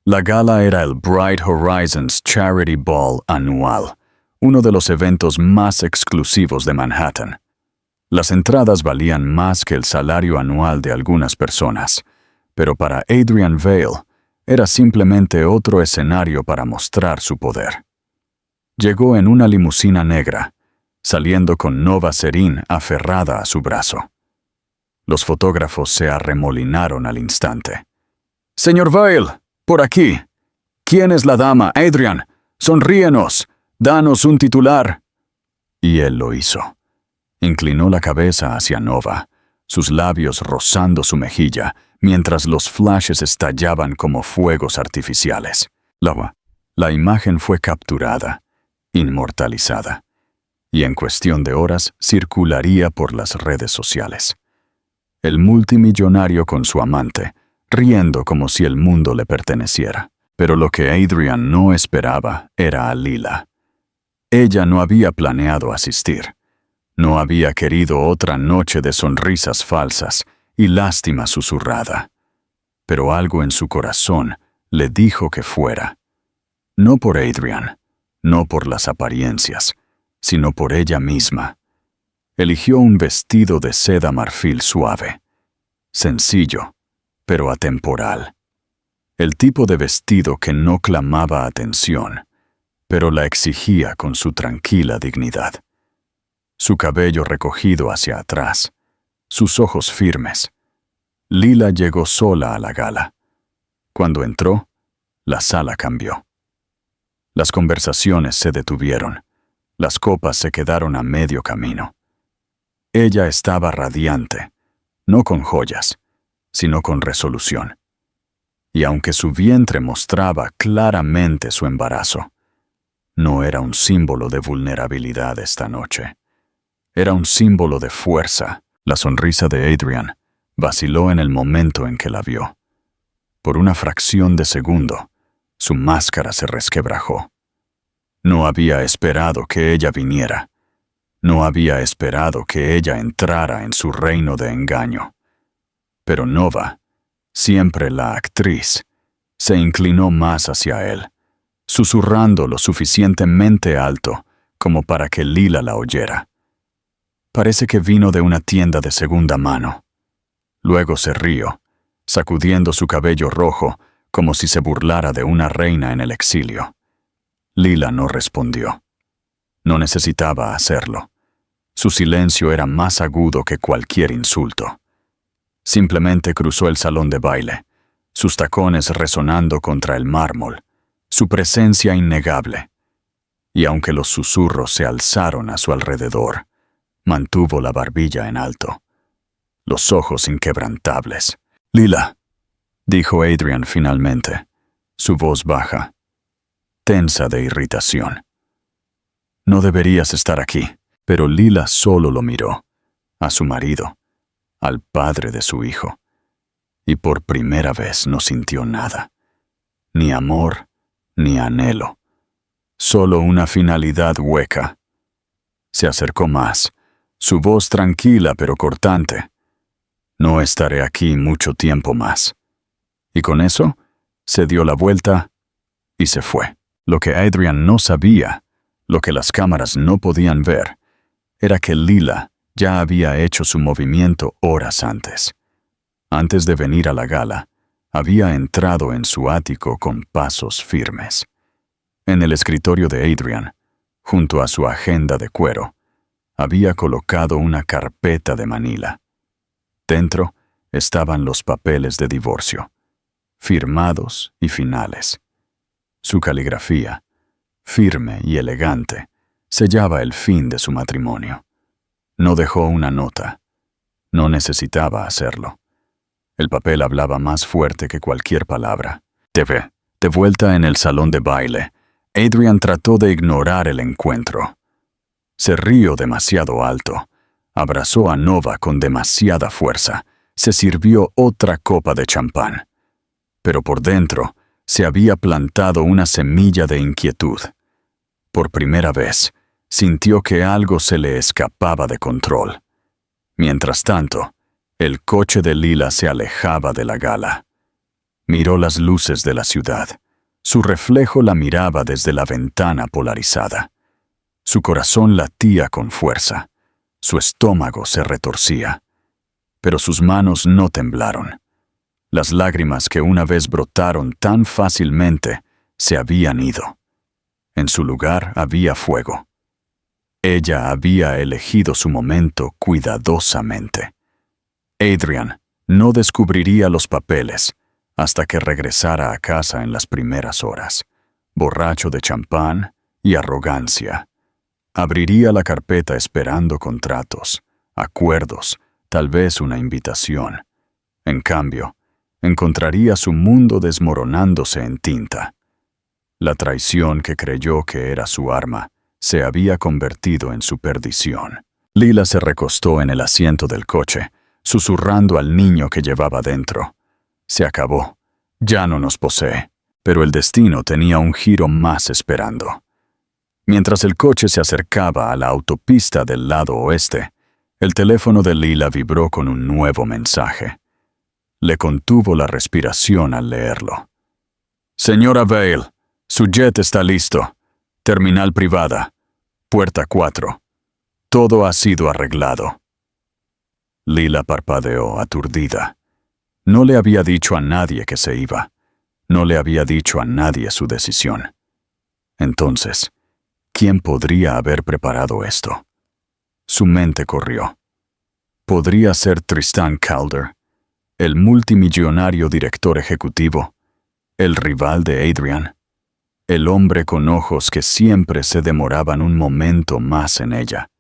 La gala era el Bright Horizons Charity Ball anual, uno de los eventos más exclusivos de Manhattan. Las entradas valían más que el salario anual de algunas personas, pero para Adrian Vale era simplemente otro escenario para mostrar su poder. Llegó en una limusina negra, saliendo con Nova Serene aferrada a su brazo. Los fotógrafos se arremolinaron al instante. «Señor Vale, por aquí. ¿Quién es la dama, Adrian? Sonríenos. Danos un titular». Y él lo hizo. Inclinó la cabeza hacia Nova, sus labios rozando su mejilla, mientras los flashes estallaban como fuegos artificiales. La imagen fue capturada, inmortalizada, y en cuestión de horas circularía por las redes sociales. El multimillonario con su amante, riendo como si el mundo le perteneciera. Pero lo que Adrian no esperaba era a Lila. Ella no había planeado asistir. No había querido otra noche de sonrisas falsas y lástima susurrada. Pero algo en su corazón le dijo que fuera. No por Adrian, no por las apariencias, sino por ella misma. Eligió un vestido de seda marfil suave, sencillo, pero atemporal. El tipo de vestido que no clamaba atención, pero la exigía con su tranquila dignidad. Su cabello recogido hacia atrás, sus ojos firmes. Lila llegó sola a la gala. Cuando entró, la sala cambió. Las conversaciones se detuvieron. Las copas se quedaron a medio camino. Ella estaba radiante, no con joyas, sino con resolución. Y aunque su vientre mostraba claramente su embarazo, no era un símbolo de vulnerabilidad esta noche. Era un símbolo de fuerza. La sonrisa de Adrian vaciló en el momento en que la vio. Por una fracción de segundo, su máscara se resquebrajó. No había esperado que ella viniera. No había esperado que ella entrara en su reino de engaño. Pero Nova, siempre la actriz, se inclinó más hacia él, susurrando lo suficientemente alto como para que Lila la oyera. Parece que vino de una tienda de segunda mano. Luego se rió, sacudiendo su cabello rojo como si se burlara de una reina en el exilio. Lila no respondió. No necesitaba hacerlo. Su silencio era más agudo que cualquier insulto. Simplemente cruzó el salón de baile, sus tacones resonando contra el mármol, su presencia innegable. Y aunque los susurros se alzaron a su alrededor, mantuvo la barbilla en alto, los ojos inquebrantables. «Lila», dijo Adrian finalmente, su voz baja, tensa de irritación. «No deberías estar aquí». Pero Lila solo lo miró, a su marido, al padre de su hijo, y por primera vez no sintió nada, ni amor, ni anhelo, solo una finalidad hueca. Se acercó más, su voz tranquila pero cortante. «No estaré aquí mucho tiempo más». Y con eso, se dio la vuelta y se fue. Lo que Adrian no sabía, lo que las cámaras no podían ver, era que Lila ya había hecho su movimiento horas antes. Antes de venir a la gala, había entrado en su ático con pasos firmes. En el escritorio de Adrian, junto a su agenda de cuero, había colocado una carpeta de manila. Dentro estaban los papeles de divorcio, firmados y finales. Su caligrafía, firme y elegante, sellaba el fin de su matrimonio. No dejó una nota. No necesitaba hacerlo. El papel hablaba más fuerte que cualquier palabra. De vuelta en el salón de baile, Adrian trató de ignorar el encuentro. Se rió demasiado alto, abrazó a Nova con demasiada fuerza, se sirvió otra copa de champán. Pero por dentro se había plantado una semilla de inquietud. Por primera vez, sintió que algo se le escapaba de control. Mientras tanto, el coche de Lila se alejaba de la gala. Miró las luces de la ciudad. Su reflejo la miraba desde la ventana polarizada. Su corazón latía con fuerza. Su estómago se retorcía, pero sus manos no temblaron. Las lágrimas que una vez brotaron tan fácilmente se habían ido. En su lugar había fuego. Ella había elegido su momento cuidadosamente. Adrian no descubriría los papeles hasta que regresara a casa en las primeras horas, borracho de champán y arrogancia. Abriría la carpeta esperando contratos, acuerdos, tal vez una invitación. En cambio, encontraría su mundo desmoronándose en tinta. La traición que creyó que era su arma se había convertido en su perdición. Lila se recostó en el asiento del coche, susurrando al niño que llevaba dentro. Se acabó. Ya no nos posee. Pero el destino tenía un giro más esperando. Mientras el coche se acercaba a la autopista del lado oeste, el teléfono de Lila vibró con un nuevo mensaje. Le contuvo la respiración al leerlo. Señora Vale, su jet está listo. Terminal privada. Puerta 4. Todo ha sido arreglado. Lila parpadeó, aturdida. No le había dicho a nadie que se iba. No le había dicho a nadie su decisión. Entonces, ¿quién podría haber preparado esto? Su mente corrió. ¿Podría ser Tristan Calder, el multimillonario director ejecutivo, el rival de Adrian, el hombre con ojos que siempre se demoraban un momento más en ella,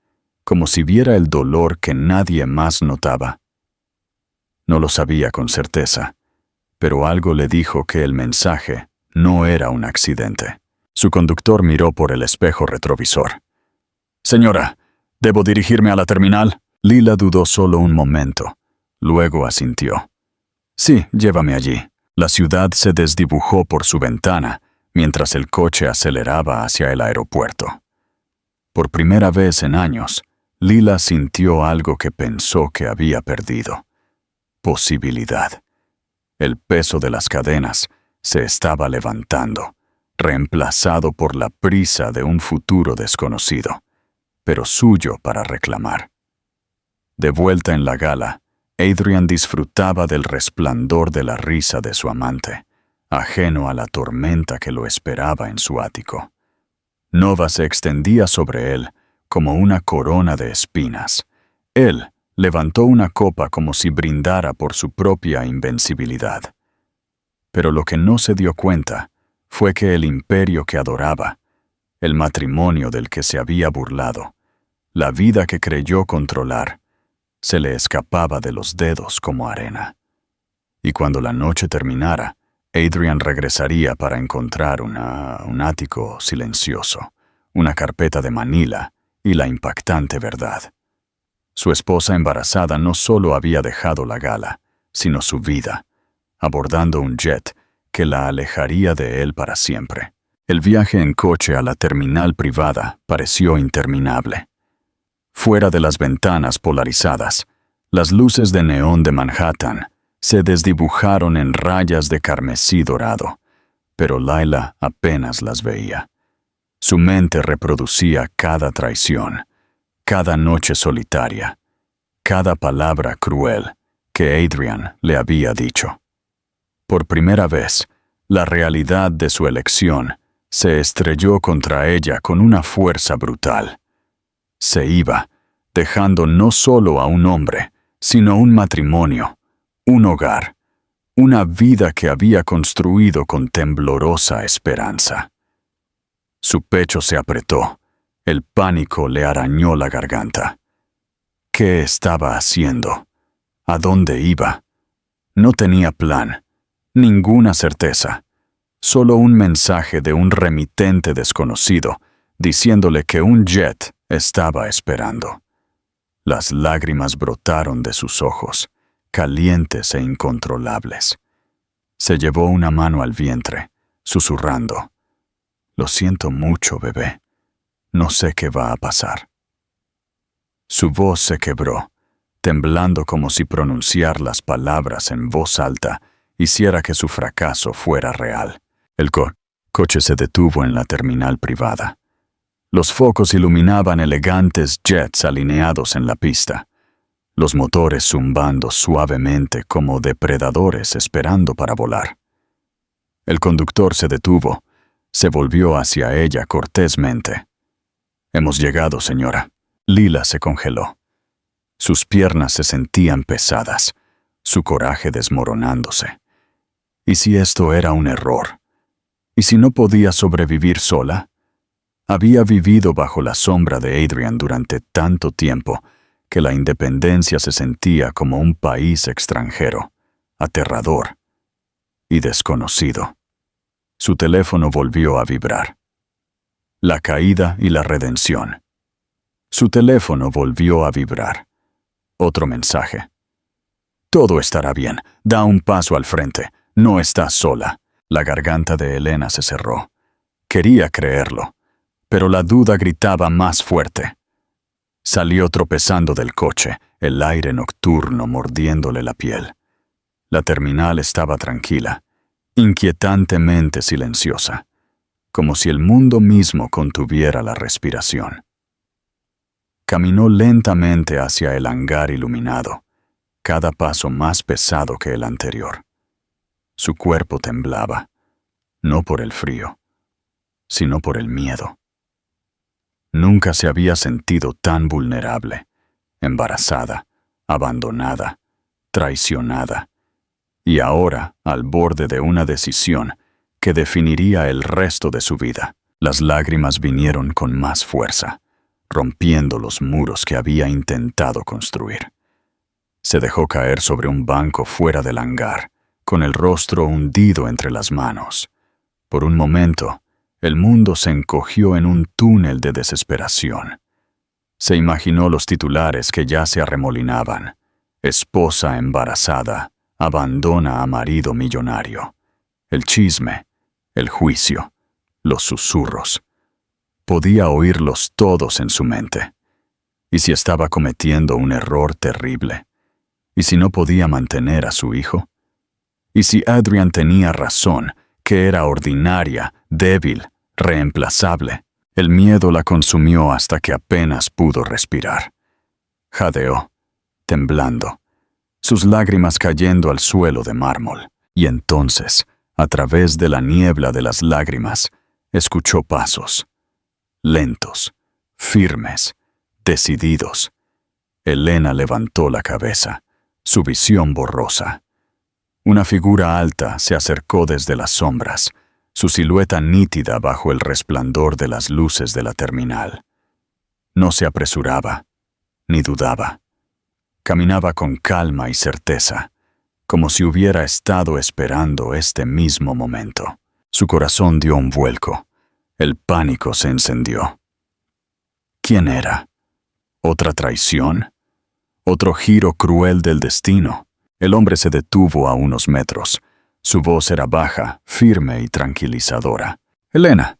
como si viera el dolor que nadie más notaba? No lo sabía con certeza, pero algo le dijo que el mensaje no era un accidente. Su conductor miró por el espejo retrovisor. «Señora, ¿debo dirigirme a la terminal?» Lila dudó solo un momento. Luego asintió. «Sí, llévame allí». La ciudad se desdibujó por su ventana mientras el coche aceleraba hacia el aeropuerto. Por primera vez en años, Lila sintió algo que pensó que había perdido. Posibilidad. El peso de las cadenas se estaba levantando, reemplazado por la prisa de un futuro desconocido, pero suyo para reclamar. De vuelta en la gala, Adrian disfrutaba del resplandor de la risa de su amante, ajeno a la tormenta que lo esperaba en su ático. Nova se extendía sobre él como una corona de espinas. Él levantó una copa como si brindara por su propia invencibilidad. Pero lo que no se dio cuenta fue que el imperio que adoraba, el matrimonio del que se había burlado, la vida que creyó controlar, se le escapaba de los dedos como arena. Y cuando la noche terminara, Adrian regresaría para encontrar un ático silencioso, una carpeta de Manila y la impactante verdad. Su esposa embarazada no solo había dejado la gala, sino su vida, abordando un jet que la alejaría de él para siempre. El viaje en coche a la terminal privada pareció interminable. Fuera de las ventanas polarizadas, las luces de neón de Manhattan se desdibujaron en rayas de carmesí dorado, pero Lila apenas las veía. Su mente reproducía cada traición, cada noche solitaria, cada palabra cruel que Adrian le había dicho. Por primera vez, la realidad de su elección se estrelló contra ella con una fuerza brutal. Se iba, dejando no solo a un hombre, sino un matrimonio, un hogar, una vida que había construido con temblorosa esperanza. Su pecho se apretó, el pánico le arañó la garganta. ¿Qué estaba haciendo? ¿A dónde iba? No tenía plan, ninguna certeza, solo un mensaje de un remitente desconocido diciéndole que un jet estaba esperando. Las lágrimas brotaron de sus ojos, calientes e incontrolables. Se llevó una mano al vientre, susurrando: «Lo siento mucho, bebé. No sé qué va a pasar». Su voz se quebró, temblando como si pronunciar las palabras en voz alta hiciera que su fracaso fuera real. El coche se detuvo en la terminal privada. Los focos iluminaban elegantes jets alineados en la pista, los motores zumbando suavemente como depredadores esperando para volar. El conductor se detuvo, se volvió hacia ella cortésmente. «Hemos llegado, señora». Lila se congeló. Sus piernas se sentían pesadas, su coraje desmoronándose. ¿Y si esto era un error? ¿Y si no podía sobrevivir sola? Había vivido bajo la sombra de Adrian durante tanto tiempo que la independencia se sentía como un país extranjero, aterrador y desconocido. Su teléfono volvió a vibrar. La caída y la redención. Su teléfono volvió a vibrar. Otro mensaje. «Todo estará bien. Da un paso al frente. No estás sola». La garganta de Elena se cerró. Quería creerlo, pero la duda gritaba más fuerte. Salió tropezando del coche, el aire nocturno mordiéndole la piel. La terminal estaba tranquila, inquietantemente silenciosa, como si el mundo mismo contuviera la respiración. Caminó lentamente hacia el hangar iluminado, cada paso más pesado que el anterior. Su cuerpo temblaba, no por el frío, sino por el miedo. Nunca se había sentido tan vulnerable, embarazada, abandonada, traicionada, y ahora al borde de una decisión que definiría el resto de su vida. Las lágrimas vinieron con más fuerza, rompiendo los muros que había intentado construir. Se dejó caer sobre un banco fuera del hangar, con el rostro hundido entre las manos. Por un momento, el mundo se encogió en un túnel de desesperación. Se imaginó los titulares que ya se arremolinaban. Esposa embarazada, abandona a marido millonario. El chisme, el juicio, los susurros. Podía oírlos todos en su mente. ¿Y si estaba cometiendo un error terrible? ¿Y si no podía mantener a su hijo? ¿Y si Adrian tenía razón, que era ordinaria, débil, reemplazable? El miedo la consumió hasta que apenas pudo respirar. Jadeó, temblando, sus lágrimas cayendo al suelo de mármol. Y entonces, a través de la niebla de las lágrimas, escuchó pasos. Lentos, firmes, decididos. Elena levantó la cabeza, su visión borrosa. Una figura alta se acercó desde las sombras, su silueta nítida bajo el resplandor de las luces de la terminal. No se apresuraba, ni dudaba. Caminaba con calma y certeza, como si hubiera estado esperando este mismo momento. Su corazón dio un vuelco. El pánico se encendió. ¿Quién era? ¿Otra traición? ¿Otro giro cruel del destino? El hombre se detuvo a unos metros. Su voz era baja, firme y tranquilizadora. «Elena»,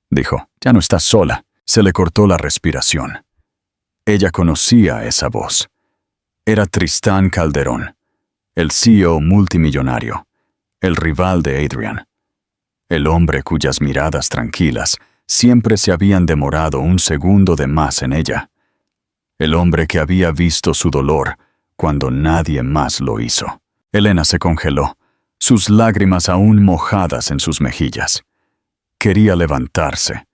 dijo, «ya no estás sola». Se le cortó la respiración. Ella conocía esa voz. Era Tristán Calderón, el CEO multimillonario, el rival de Adrian. El hombre cuyas miradas tranquilas siempre se habían demorado un segundo de más en ella. El hombre que había visto su dolor cuando nadie más lo hizo. Elena se congeló, sus lágrimas aún mojadas en sus mejillas. Quería levantarse,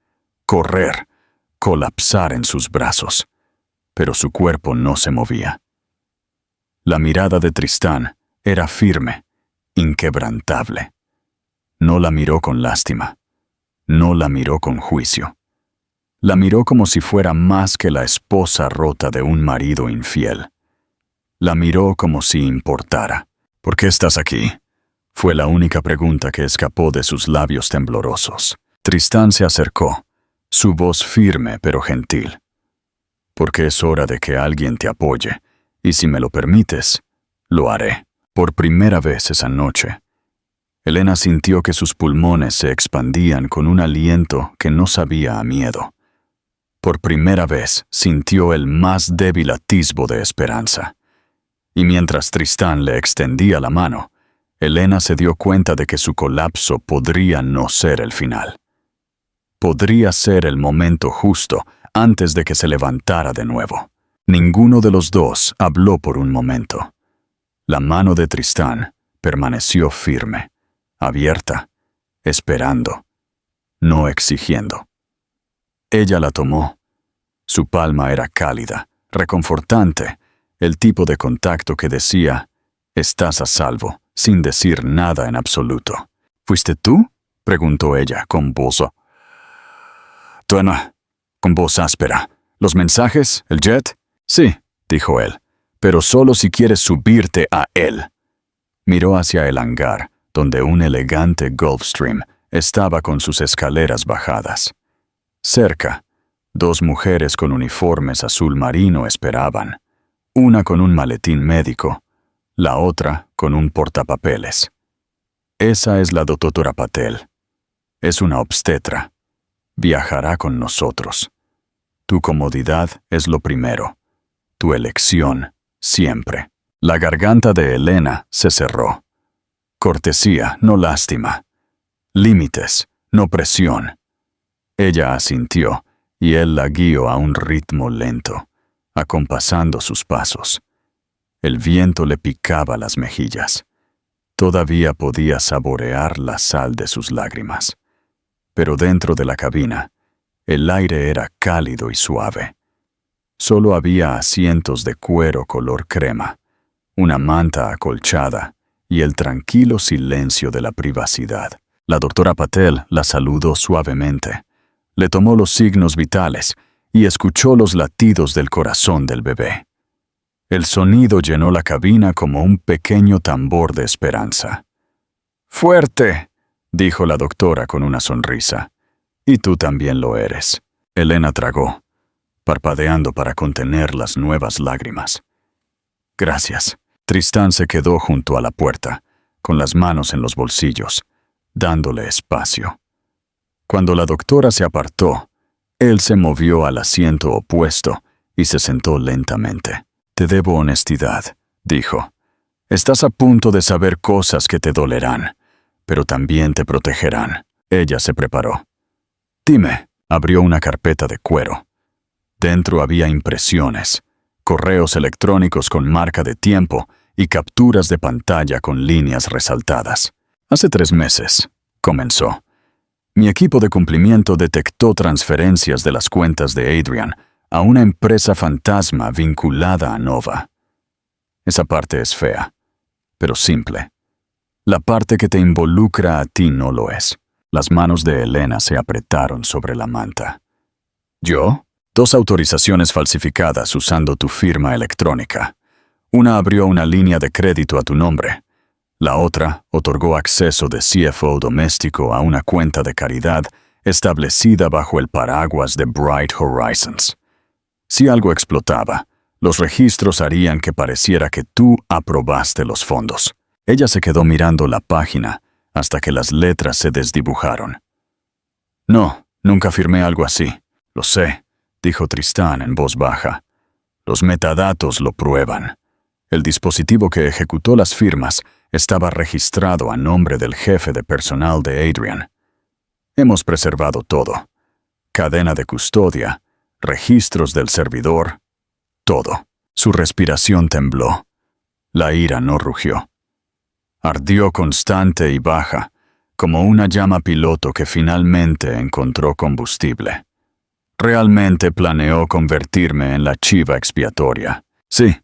correr, colapsar en sus brazos, pero su cuerpo no se movía. La mirada de Tristán era firme, inquebrantable. No la miró con lástima, no la miró con juicio. La miró como si fuera más que la esposa rota de un marido infiel. La miró como si importara. «¿Por qué estás aquí?», fue la única pregunta que escapó de sus labios temblorosos. Tristán se acercó, su voz firme pero gentil. «Porque es hora de que alguien te apoye, y si me lo permites, lo haré». Por primera vez esa noche, Elena sintió que sus pulmones se expandían con un aliento que no sabía a miedo. Por primera vez sintió el más débil atisbo de esperanza. Y mientras Tristán le extendía la mano, Elena se dio cuenta de que su colapso podría no ser el final. Podría ser el momento justo antes de que se levantara de nuevo. Ninguno de los dos habló por un momento. La mano de Tristán permaneció firme, abierta, esperando, no exigiendo. Ella la tomó. Su palma era cálida, reconfortante, el tipo de contacto que decía, «Estás a salvo», sin decir nada en absoluto. «¿Fuiste tú?», preguntó ella con voz con voz áspera. «¿Los mensajes? ¿El jet?» «Sí», dijo él, «pero solo si quieres subirte a él». Miró hacia el hangar, donde un elegante Gulfstream estaba con sus escaleras bajadas. Cerca, dos mujeres con uniformes azul marino esperaban, una con un maletín médico, la otra con un portapapeles. Esa es la doctora Patel. Es una obstetra. Viajará con nosotros. Tu comodidad es lo primero. Tu elección, siempre. La garganta de Elena se cerró. Cortesía, no lástima. Límites, no presión. Ella asintió, y él la guió a un ritmo lento, acompasando sus pasos. El viento le picaba las mejillas. Todavía podía saborear la sal de sus lágrimas. Pero dentro de la cabina, el aire era cálido y suave. Solo había asientos de cuero color crema, una manta acolchada y el tranquilo silencio de la privacidad. La doctora Patel la saludó suavemente. Le tomó los signos vitales y escuchó los latidos del corazón del bebé. El sonido llenó la cabina como un pequeño tambor de esperanza. «¡Fuerte!», dijo la doctora con una sonrisa. «Y tú también lo eres». Elena tragó, parpadeando para contener las nuevas lágrimas. «Gracias». Tristán se quedó junto a la puerta, con las manos en los bolsillos, dándole espacio. Cuando la doctora se apartó, él se movió al asiento opuesto y se sentó lentamente. «Te debo honestidad», dijo. «Estás a punto de saber cosas que te dolerán, pero también te protegerán». Ella se preparó. «Dime». Abrió una carpeta de cuero. Dentro había impresiones, correos electrónicos con marca de tiempo y capturas de pantalla con líneas resaltadas. «Hace 3 meses», comenzó. «Mi equipo de cumplimiento detectó transferencias de las cuentas de Adrian a una empresa fantasma vinculada a Nova. Esa parte es fea, pero simple. La parte que te involucra a ti no lo es». Las manos de Elena se apretaron sobre la manta. «¿Yo?». 2 autorizaciones falsificadas usando tu firma electrónica. Una abrió una línea de crédito a tu nombre. La otra otorgó acceso de CFO doméstico a una cuenta de caridad establecida bajo el paraguas de Bright Horizons. Si algo explotaba, los registros harían que pareciera que tú aprobaste los fondos». Ella se quedó mirando la página hasta que las letras se desdibujaron. «No, nunca firmé algo así». «Lo sé», dijo Tristán en voz baja. «Los metadatos lo prueban. El dispositivo que ejecutó las firmas estaba registrado a nombre del jefe de personal de Adrian. Hemos preservado todo. Cadena de custodia, registros del servidor, todo». Su respiración tembló. La ira no rugió. Ardió constante y baja, como una llama piloto que finalmente encontró combustible. «Realmente planeó convertirme en la chiva expiatoria». «Sí»,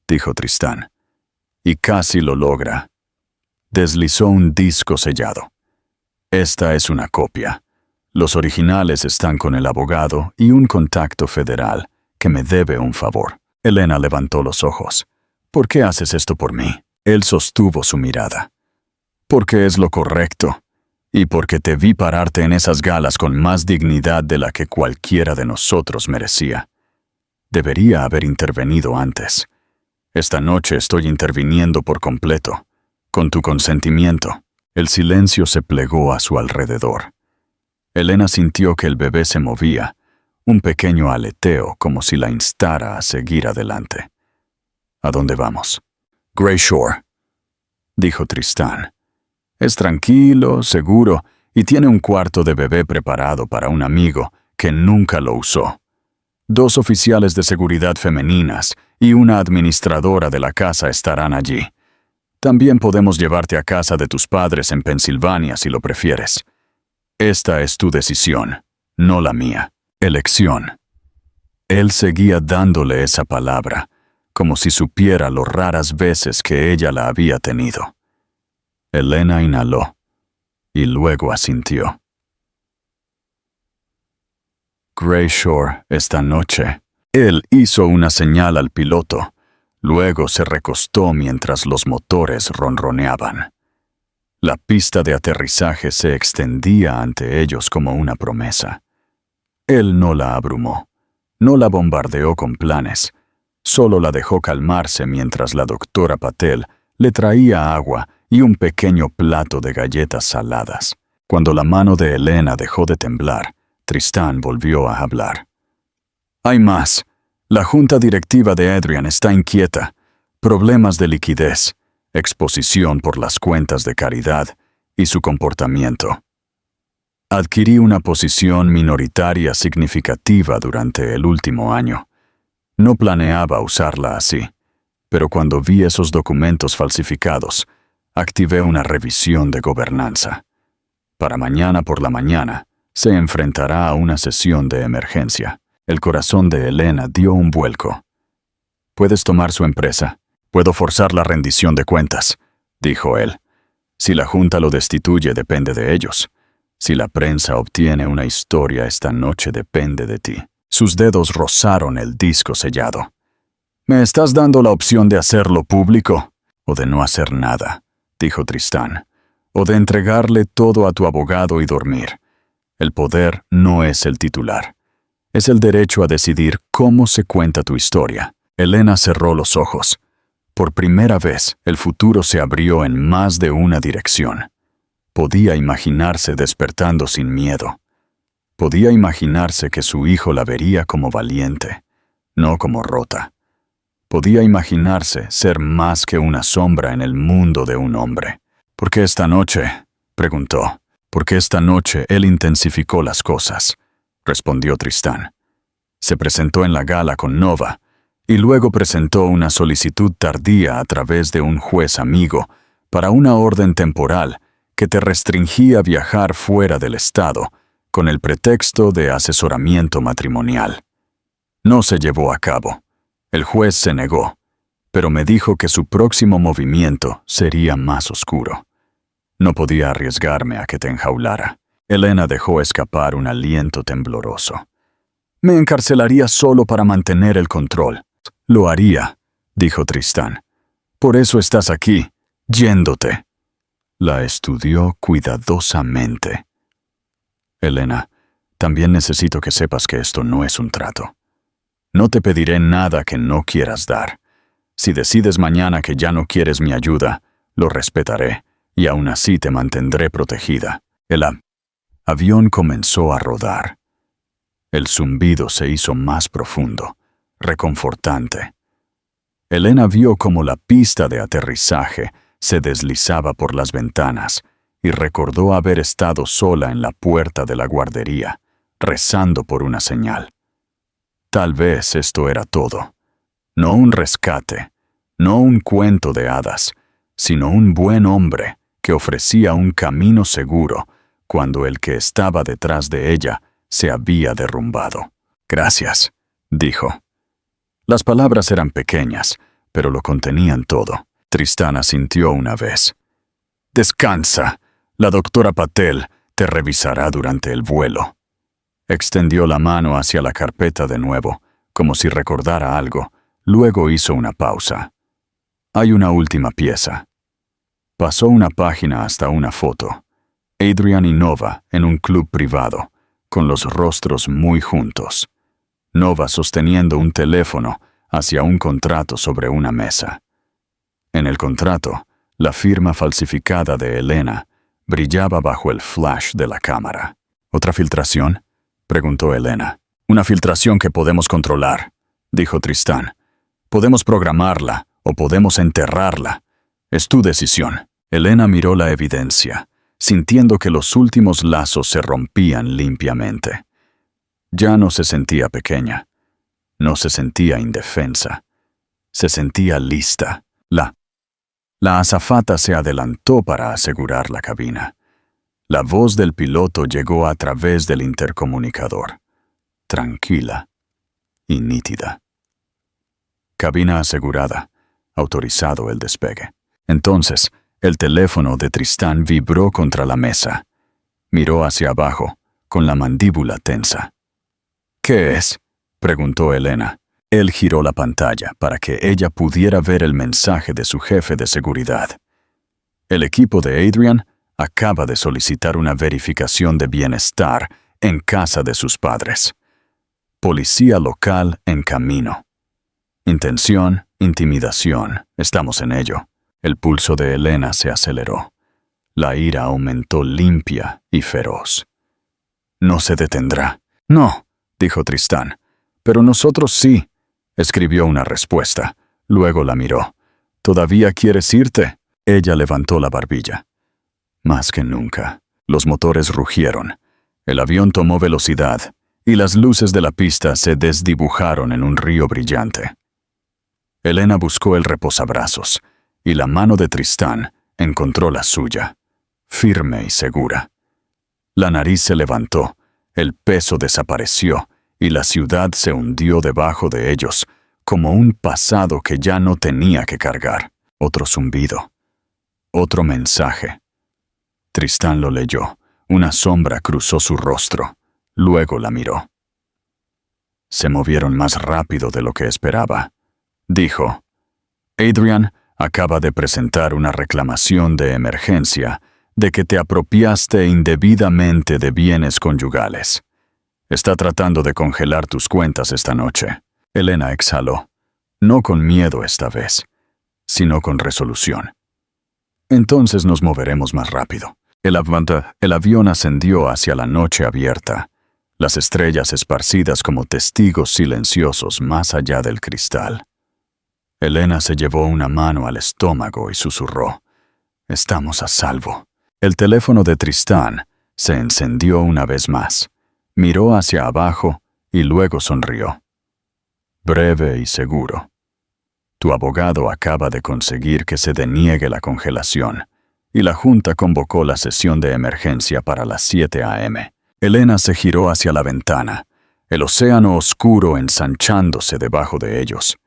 dijo Tristán, «y casi lo logra». Deslizó un disco sellado. «Esta es una copia. Los originales están con el abogado y un contacto federal que me debe un favor». Elena levantó los ojos. «¿Por qué haces esto por mí?». Él sostuvo su mirada. «Porque es lo correcto, y porque te vi pararte en esas galas con más dignidad de la que cualquiera de nosotros merecía. Debería haber intervenido antes. Esta noche estoy interviniendo por completo, con tu consentimiento». El silencio se plegó a su alrededor. Elena sintió que el bebé se movía, un pequeño aleteo como si la instara a seguir adelante. «¿A dónde vamos?» «Grey Shore», dijo Tristán. «Es tranquilo, seguro y tiene un cuarto de bebé preparado para un amigo que nunca lo usó. 2 oficiales de seguridad femeninas y una administradora de la casa estarán allí. También podemos llevarte a casa de tus padres en Pensilvania si lo prefieres. Esta es tu decisión, no la mía. Elección. Él seguía dándole esa palabra, como si supiera lo raras veces que ella la había tenido. Elena inhaló y luego asintió. Grayshore esta noche. Él hizo una señal al piloto. Luego se recostó mientras los motores ronroneaban. La pista de aterrizaje se extendía ante ellos como una promesa. Él no la abrumó, no la bombardeó con planes, solo la dejó calmarse mientras la doctora Patel le traía agua y un pequeño plato de galletas saladas. Cuando la mano de Elena dejó de temblar, Tristán volvió a hablar. Hay más. La junta directiva de Adrian está inquieta. Problemas de liquidez, exposición por las cuentas de caridad y su comportamiento. Adquirí una posición minoritaria significativa durante el último año. No planeaba usarla así, pero cuando vi esos documentos falsificados, activé una revisión de gobernanza. Para mañana por la mañana, se enfrentará a una sesión de emergencia. El corazón de Elena dio un vuelco. «Puedes tomar su empresa. Puedo forzar la rendición de cuentas», dijo él. «Si la Junta lo destituye, depende de ellos. Si la prensa obtiene una historia esta noche, depende de ti». Sus dedos rozaron el disco sellado. «¿Me estás dando la opción de hacerlo público o de no hacer nada?», dijo Tristán. «O de entregarle todo a tu abogado y dormir. El poder no es el titular. Es el derecho a decidir cómo se cuenta tu historia». Elena cerró los ojos. Por primera vez, el futuro se abrió en más de una dirección. Podía imaginarse despertando sin miedo. Podía imaginarse que su hijo la vería como valiente, no como rota. Podía imaginarse ser más que una sombra en el mundo de un hombre. «¿Por qué esta noche?», preguntó. «Porque esta noche él intensificó las cosas», respondió Tristán. Se presentó en la gala con Nova, y luego presentó una solicitud tardía a través de un juez amigo para una orden temporal que te restringía viajar fuera del estado con el pretexto de asesoramiento matrimonial. No se llevó a cabo. El juez se negó, pero me dijo que su próximo movimiento sería más oscuro. No podía arriesgarme a que te enjaulara. Elena dejó escapar un aliento tembloroso. «Me encarcelaría solo para mantener el control». «Lo haría», dijo Tristán. «Por eso estás aquí, yéndote». La estudió cuidadosamente. «Elena, también necesito que sepas que esto no es un trato. No te pediré nada que no quieras dar. Si decides mañana que ya no quieres mi ayuda, lo respetaré, y aún así te mantendré protegida». El avión comenzó a rodar. El zumbido se hizo más profundo, reconfortante. Elena vio cómo la pista de aterrizaje se deslizaba por las ventanas y recordó haber estado sola en la puerta de la guardería, rezando por una señal. Tal vez esto era todo. No un rescate, no un cuento de hadas, sino un buen hombre que ofrecía un camino seguro cuando el que estaba detrás de ella se había derrumbado. «Gracias», dijo. Las palabras eran pequeñas, pero lo contenían todo. Tristán asintió una vez. «Descansa. La doctora Patel te revisará durante el vuelo». Extendió la mano hacia la carpeta de nuevo, como si recordara algo. Luego hizo una pausa. «Hay una última pieza». Pasó una página hasta una foto. Adrian y Nova en un club privado, con los rostros muy juntos. Nova sosteniendo un teléfono hacia un contrato sobre una mesa. En el contrato, la firma falsificada de Elena brillaba bajo el flash de la cámara. «¿Otra filtración?», preguntó Elena. «Una filtración que podemos controlar», dijo Tristán. «Podemos programarla o podemos enterrarla. Es tu decisión». Elena miró la evidencia. sintiendo que los últimos lazos se rompían limpiamente. Ya no se sentía pequeña, no se sentía indefensa, se sentía lista. La azafata se adelantó para asegurar la cabina. La voz del piloto llegó a través del intercomunicador, tranquila y nítida. Cabina asegurada, autorizado el despegue. Entonces, el teléfono de Tristán vibró contra la mesa. Miró hacia abajo, con la mandíbula tensa. ¿Qué es?, preguntó Elena. Él giró la pantalla para que ella pudiera ver el mensaje de su jefe de seguridad. El equipo de Adrian acaba de solicitar una verificación de bienestar en casa de sus padres. Policía local en camino. Intención, intimidación, estamos en ello. El pulso de Elena se aceleró. La ira aumentó limpia y feroz. No se detendrá. No, dijo Tristán. Pero nosotros sí. Escribió una respuesta. Luego la miró. ¿Todavía quieres irte? Ella levantó la barbilla. Más que nunca. Los motores rugieron. El avión tomó velocidad y las luces de la pista se desdibujaron en un río brillante. Elena buscó el reposabrazos y la mano de Tristán encontró la suya, firme y segura. La nariz se levantó, el peso desapareció y la ciudad se hundió debajo de ellos, como un pasado que ya no tenía que cargar. Otro zumbido. Otro mensaje. Tristán lo leyó. Una sombra cruzó su rostro. Luego la miró. Se movieron más rápido de lo que esperaba. Dijo: Adrian acaba de presentar una reclamación de emergencia de que te apropiaste indebidamente de bienes conyugales. Está tratando de congelar tus cuentas esta noche. Elena exhaló, no con miedo esta vez, sino con resolución. Entonces nos moveremos más rápido. El avión ascendió hacia la noche abierta, las estrellas esparcidas como testigos silenciosos más allá del cristal. Elena se llevó una mano al estómago y susurró: Estamos a salvo. El teléfono de Tristán se encendió una vez más. Miró hacia abajo y luego sonrió. Breve y seguro. Tu abogado acaba de conseguir que se deniegue la congelación, y la Junta convocó la sesión de emergencia para las 7 a.m. Elena se giró hacia la ventana, el océano oscuro ensanchándose debajo de ellos,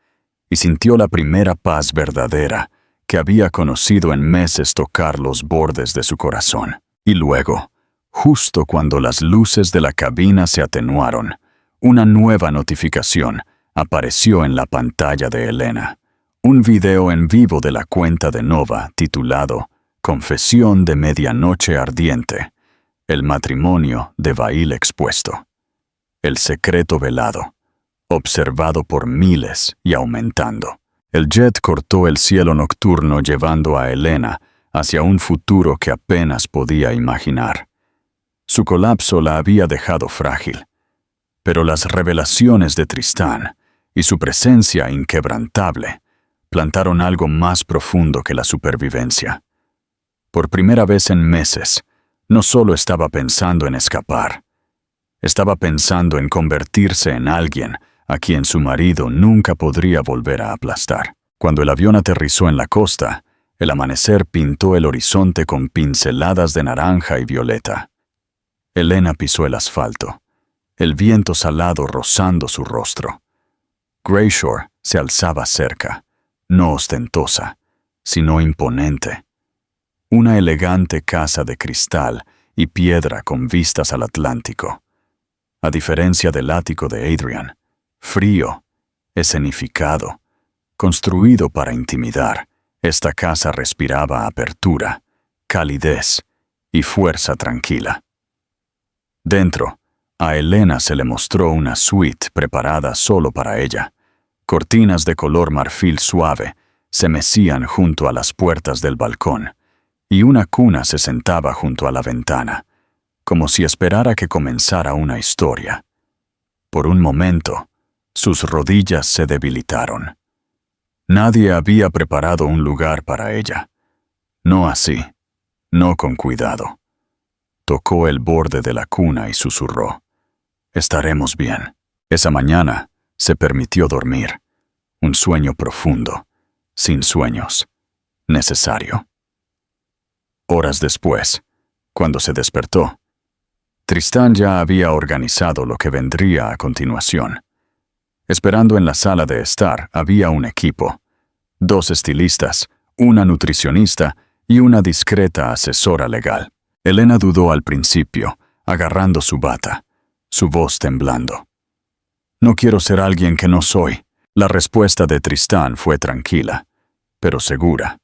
y sintió la primera paz verdadera que había conocido en meses tocar los bordes de su corazón. Y luego, justo cuando las luces de la cabina se atenuaron, una nueva notificación apareció en la pantalla de Elena. Un video en vivo de la cuenta de Nova titulado Confesión de Medianoche Ardiente. El matrimonio de Bail expuesto. El secreto velado, observado por miles y aumentando. El jet cortó el cielo nocturno llevando a Elena hacia un futuro que apenas podía imaginar. Su colapso la había dejado frágil, pero las revelaciones de Tristán y su presencia inquebrantable plantaron algo más profundo que la supervivencia. Por primera vez en meses, no solo estaba pensando en escapar, estaba pensando en convertirse en alguien a quien su marido nunca podría volver a aplastar. Cuando el avión aterrizó en la costa, el amanecer pintó el horizonte con pinceladas de naranja y violeta. Elena pisó el asfalto, el viento salado rozando su rostro. Grayshore se alzaba cerca, no ostentosa, sino imponente. Una elegante casa de cristal y piedra con vistas al Atlántico. A diferencia del ático de Adrian, frío, escenificado, construido para intimidar, esta casa respiraba apertura, calidez y fuerza tranquila. Dentro, a Elena se le mostró una suite preparada solo para ella. Cortinas de color marfil suave se mecían junto a las puertas del balcón, y una cuna se sentaba junto a la ventana, como si esperara que comenzara una historia. Por un momento, sus rodillas se debilitaron. Nadie había preparado un lugar para ella. No así, no con cuidado. Tocó el borde de la cuna y susurró: «Estaremos bien». Esa mañana se permitió dormir. Un sueño profundo, sin sueños, necesario. Horas después, cuando se despertó, Tristán ya había organizado lo que vendría a continuación. Esperando en la sala de estar había un equipo: 2 estilistas, una nutricionista y una discreta asesora legal. Elena dudó al principio, agarrando su bata, su voz temblando. «No quiero ser alguien que no soy». La respuesta de Tristán fue tranquila, pero segura.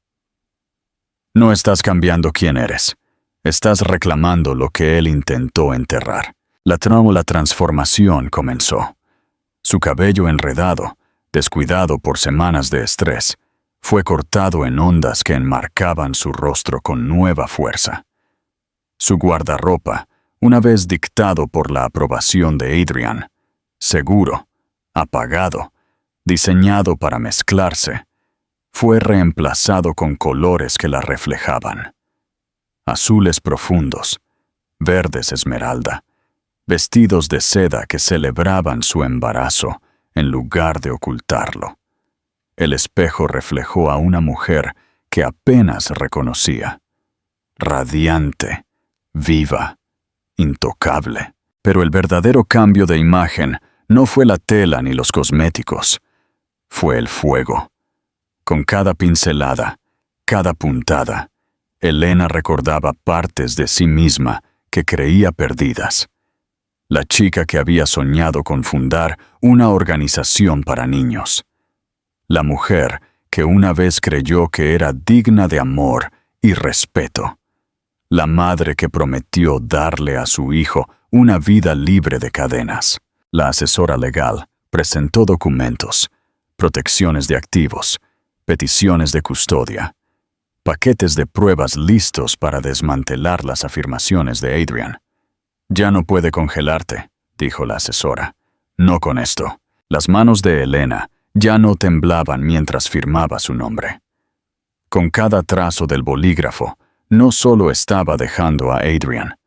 «No estás cambiando quién eres. Estás reclamando lo que él intentó enterrar». La transformación comenzó. Su cabello enredado, descuidado por semanas de estrés, fue cortado en ondas que enmarcaban su rostro con nueva fuerza. Su guardarropa, una vez dictado por la aprobación de Adrian, seguro, apagado, diseñado para mezclarse, fue reemplazado con colores que la reflejaban. Azules profundos, verdes esmeralda, vestidos de seda que celebraban su embarazo en lugar de ocultarlo. El espejo reflejó a una mujer que apenas reconocía. Radiante, viva, intocable. Pero el verdadero cambio de imagen no fue la tela ni los cosméticos. Fue el fuego. Con cada pincelada, cada puntada, Elena recordaba partes de sí misma que creía perdidas. La chica que había soñado con fundar una organización para niños. La mujer que una vez creyó que era digna de amor y respeto. La madre que prometió darle a su hijo una vida libre de cadenas. La asesora legal presentó documentos, protecciones de activos, peticiones de custodia, paquetes de pruebas listos para desmantelar las afirmaciones de Adrian. «Ya no puede congelarte», dijo la asesora. «No con esto». Las manos de Elena ya no temblaban mientras firmaba su nombre. Con cada trazo del bolígrafo, no solo estaba dejando a Adrian,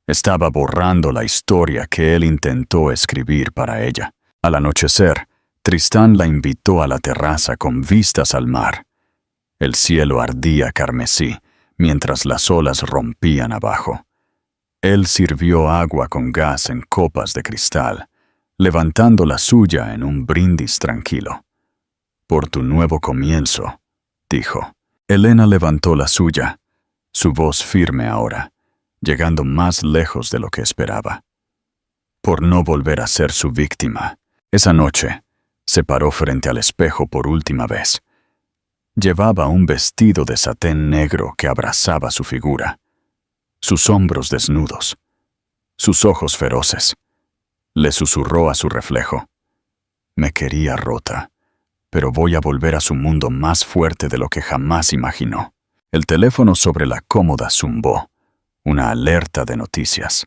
estaba borrando la historia que él intentó escribir para ella. Al anochecer, Tristán la invitó a la terraza con vistas al mar. El cielo ardía carmesí, mientras las olas rompían abajo. Él sirvió agua con gas en copas de cristal, levantando la suya en un brindis tranquilo. «Por tu nuevo comienzo», dijo. Elena levantó la suya, su voz firme ahora, llegando más lejos de lo que esperaba. «Por no volver a ser su víctima». Esa noche, se paró frente al espejo por última vez. Llevaba un vestido de satén negro que abrazaba su figura, sus hombros desnudos, sus ojos feroces. Le susurró a su reflejo: «Me quería rota, pero voy a volver a su mundo más fuerte de lo que jamás imaginó». El teléfono sobre la cómoda zumbó, una alerta de noticias.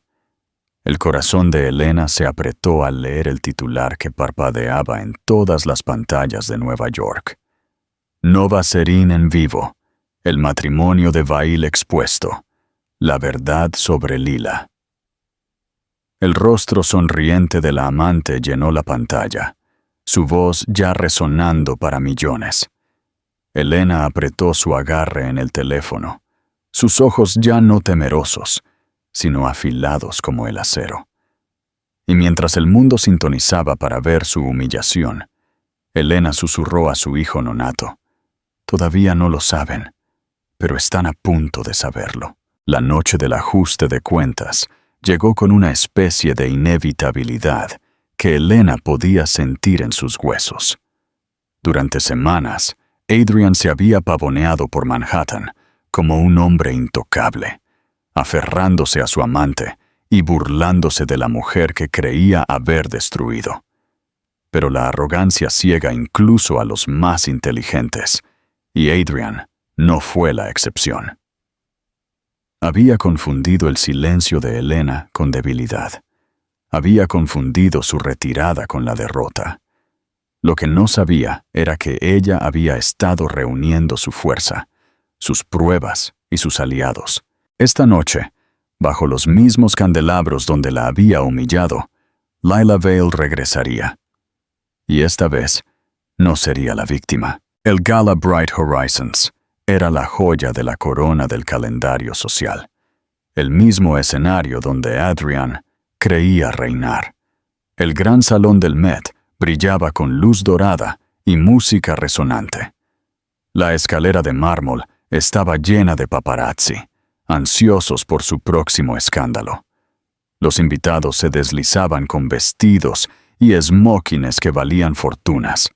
El corazón de Elena se apretó al leer el titular que parpadeaba en todas las pantallas de Nueva York. «Nova Serene en vivo. El matrimonio de Vail expuesto. La verdad sobre Lila». El rostro sonriente de la amante llenó la pantalla, su voz ya resonando para millones. Elena apretó su agarre en el teléfono, sus ojos ya no temerosos, sino afilados como el acero. Y mientras el mundo sintonizaba para ver su humillación, Elena susurró a su hijo nonato: «Todavía no lo saben, pero están a punto de saberlo». La noche del ajuste de cuentas llegó con una especie de inevitabilidad que Elena podía sentir en sus huesos. Durante semanas, Adrian se había pavoneado por Manhattan como un hombre intocable, aferrándose a su amante y burlándose de la mujer que creía haber destruido. Pero la arrogancia ciega incluso a los más inteligentes, y Adrian no fue la excepción. Había confundido el silencio de Elena con debilidad. Había confundido su retirada con la derrota. Lo que no sabía era que ella había estado reuniendo su fuerza, sus pruebas y sus aliados. Esta noche, bajo los mismos candelabros donde la había humillado, Lila Vale regresaría. Y esta vez no sería la víctima. El Gala Bright Horizons era la joya de la corona del calendario social, el mismo escenario donde Adrian creía reinar. El gran salón del Met brillaba con luz dorada y música resonante. La escalera de mármol estaba llena de paparazzi, ansiosos por su próximo escándalo. Los invitados se deslizaban con vestidos y smokings que valían fortunas,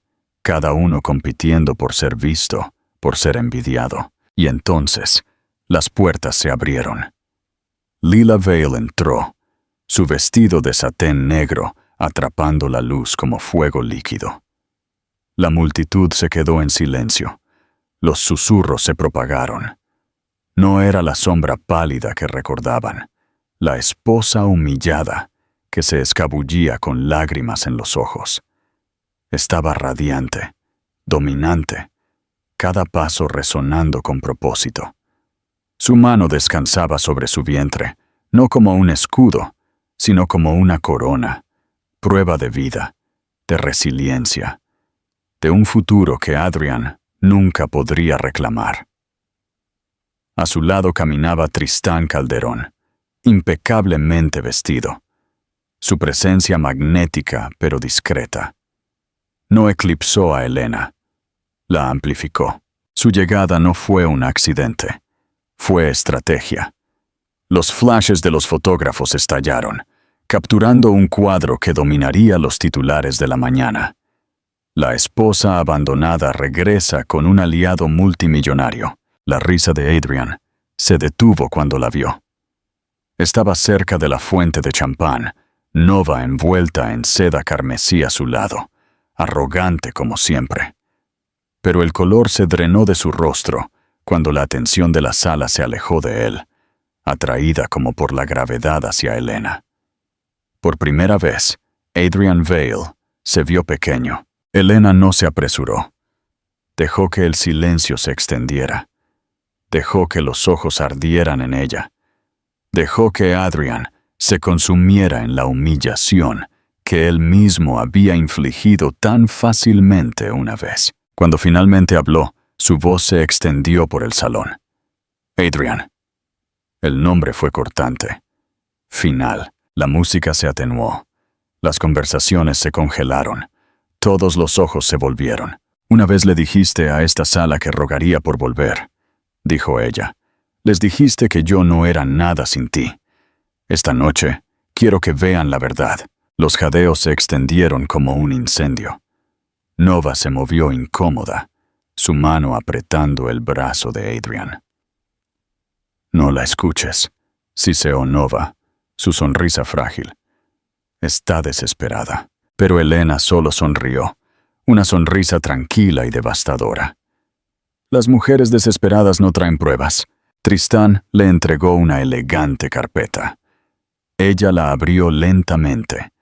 cada uno compitiendo por ser visto, por ser envidiado. Y entonces, las puertas se abrieron. Lila Vale entró, su vestido de satén negro atrapando la luz como fuego líquido. La multitud se quedó en silencio. Los susurros se propagaron. No era la sombra pálida que recordaban, la esposa humillada que se escabullía con lágrimas en los ojos. Estaba radiante, dominante, cada paso resonando con propósito. Su mano descansaba sobre su vientre, no como un escudo, sino como una corona, prueba de vida, de resiliencia, de un futuro que Adrian nunca podría reclamar. A su lado caminaba Tristán Calderón, impecablemente vestido. Su presencia magnética pero discreta. No eclipsó a Elena, la amplificó. Su llegada no fue un accidente, fue estrategia. Los flashes de los fotógrafos estallaron, capturando un cuadro que dominaría los titulares de la mañana. La esposa abandonada regresa con un aliado multimillonario. La risa de Adrian se detuvo cuando la vio. Estaba cerca de la fuente de champán, Nova envuelta en seda carmesí a su lado, arrogante como siempre. Pero el color se drenó de su rostro cuando la atención de la sala se alejó de él, atraída como por la gravedad hacia Elena. Por primera vez, Adrian Vale se vio pequeño. Elena no se apresuró. Dejó que el silencio se extendiera. Dejó que los ojos ardieran en ella. Dejó que Adrian se consumiera en la humillación que él mismo había infligido tan fácilmente una vez. Cuando finalmente habló, su voz se extendió por el salón. Adrian. El nombre fue cortante. Final. La música se atenuó. Las conversaciones se congelaron. Todos los ojos se volvieron. Una vez le dijiste a esta sala que rogaría por volver, dijo ella. Les dijiste que yo no era nada sin ti. Esta noche, quiero que vean la verdad. Los jadeos se extendieron como un incendio. Nova se movió incómoda, su mano apretando el brazo de Adrian. No la escuches, siseó Nova, su sonrisa frágil. Está desesperada. Pero Elena solo sonrió, una sonrisa tranquila y devastadora. Las mujeres desesperadas no traen pruebas. Tristán le entregó una elegante carpeta. Ella la abrió lentamente,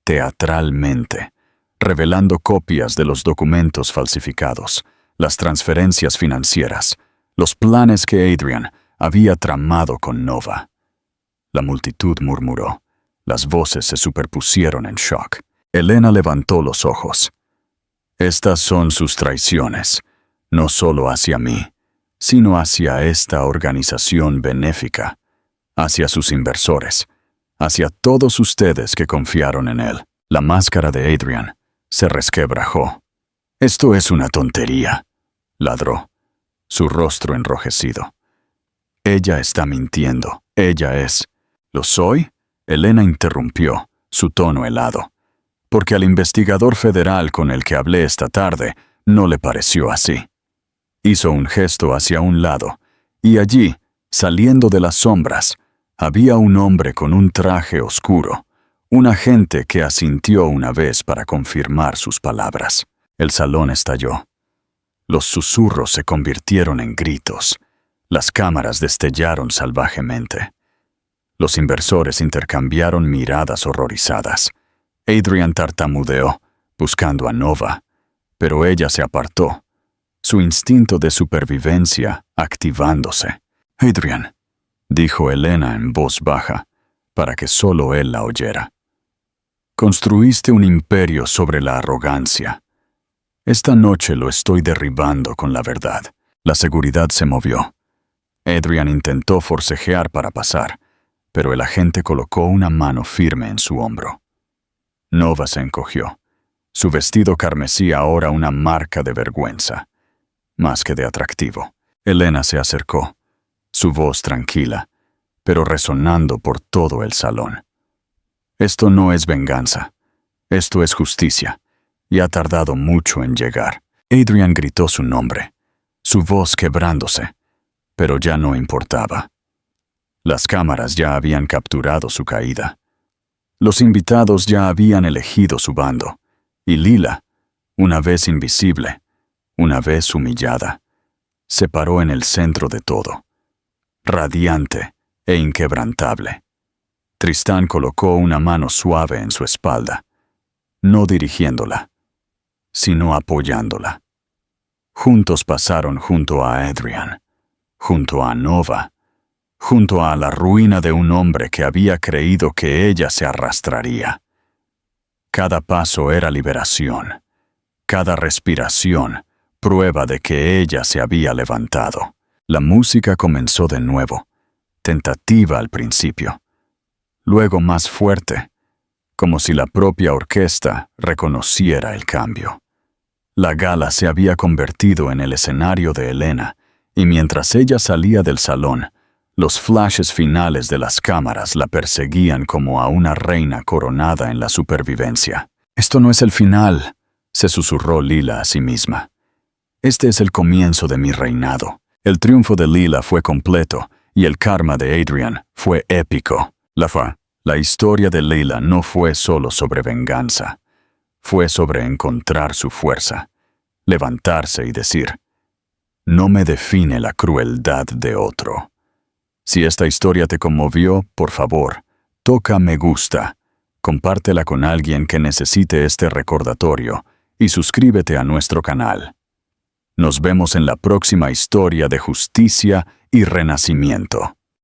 teatralmente, revelando copias de los documentos falsificados, las transferencias financieras, los planes que Adrian había tramado con Nova. La multitud murmuró. Las voces se superpusieron en shock. Elena levantó los ojos. Estas son sus traiciones, no solo hacia mí, sino hacia esta organización benéfica, hacia sus inversores, hacia todos ustedes que confiaron en él. La máscara de Adrian se resquebrajó. Esto es una tontería, ladró, su rostro enrojecido. Ella está mintiendo, ella es. ¿Lo soy? Elena interrumpió, su tono helado. Porque al investigador federal con el que hablé esta tarde no le pareció así. Hizo un gesto hacia un lado, y allí, saliendo de las sombras, había un hombre con un traje oscuro, un agente que asintió una vez para confirmar sus palabras. El salón estalló. Los susurros se convirtieron en gritos. Las cámaras destellaron salvajemente. Los inversores intercambiaron miradas horrorizadas. Adrian tartamudeó, buscando a Nova, pero ella se apartó, su instinto de supervivencia activándose. Adrian, dijo Elena en voz baja, para que solo él la oyera. Construiste un imperio sobre la arrogancia. Esta noche lo estoy derribando con la verdad. La seguridad se movió. Adrian intentó forcejear para pasar, pero el agente colocó una mano firme en su hombro. Nova se encogió. Su vestido carmesí ahora una marca de vergüenza, más que de atractivo. Elena se acercó, su voz tranquila, pero resonando por todo el salón. Esto no es venganza, esto es justicia, y ha tardado mucho en llegar. Adrian gritó su nombre, su voz quebrándose, pero ya no importaba. Las cámaras ya habían capturado su caída. Los invitados ya habían elegido su bando, y Lila, una vez invisible, una vez humillada, se paró en el centro de todo, radiante e inquebrantable. Tristán colocó una mano suave en su espalda, no dirigiéndola, sino apoyándola. Juntos pasaron junto a Adrian, junto a Nova, junto a la ruina de un hombre que había creído que ella se arrastraría. Cada paso era liberación, cada respiración, prueba de que ella se había levantado. La música comenzó de nuevo, tentativa al principio, luego más fuerte, como si la propia orquesta reconociera el cambio. La gala se había convertido en el escenario de Elena, y mientras ella salía del salón, los flashes finales de las cámaras la perseguían como a una reina coronada en la supervivencia. «Esto no es el final», se susurró Lila a sí misma. «Este es el comienzo de mi reinado». El triunfo de Lila fue completo y el karma de Adrian fue épico. La historia de Lila no fue solo sobre venganza. Fue sobre encontrar su fuerza, levantarse y decir, «No me define la crueldad de otro». Si esta historia te conmovió, por favor, toca me gusta, compártela con alguien que necesite este recordatorio y suscríbete a nuestro canal. Nos vemos en la próxima historia de justicia y renacimiento.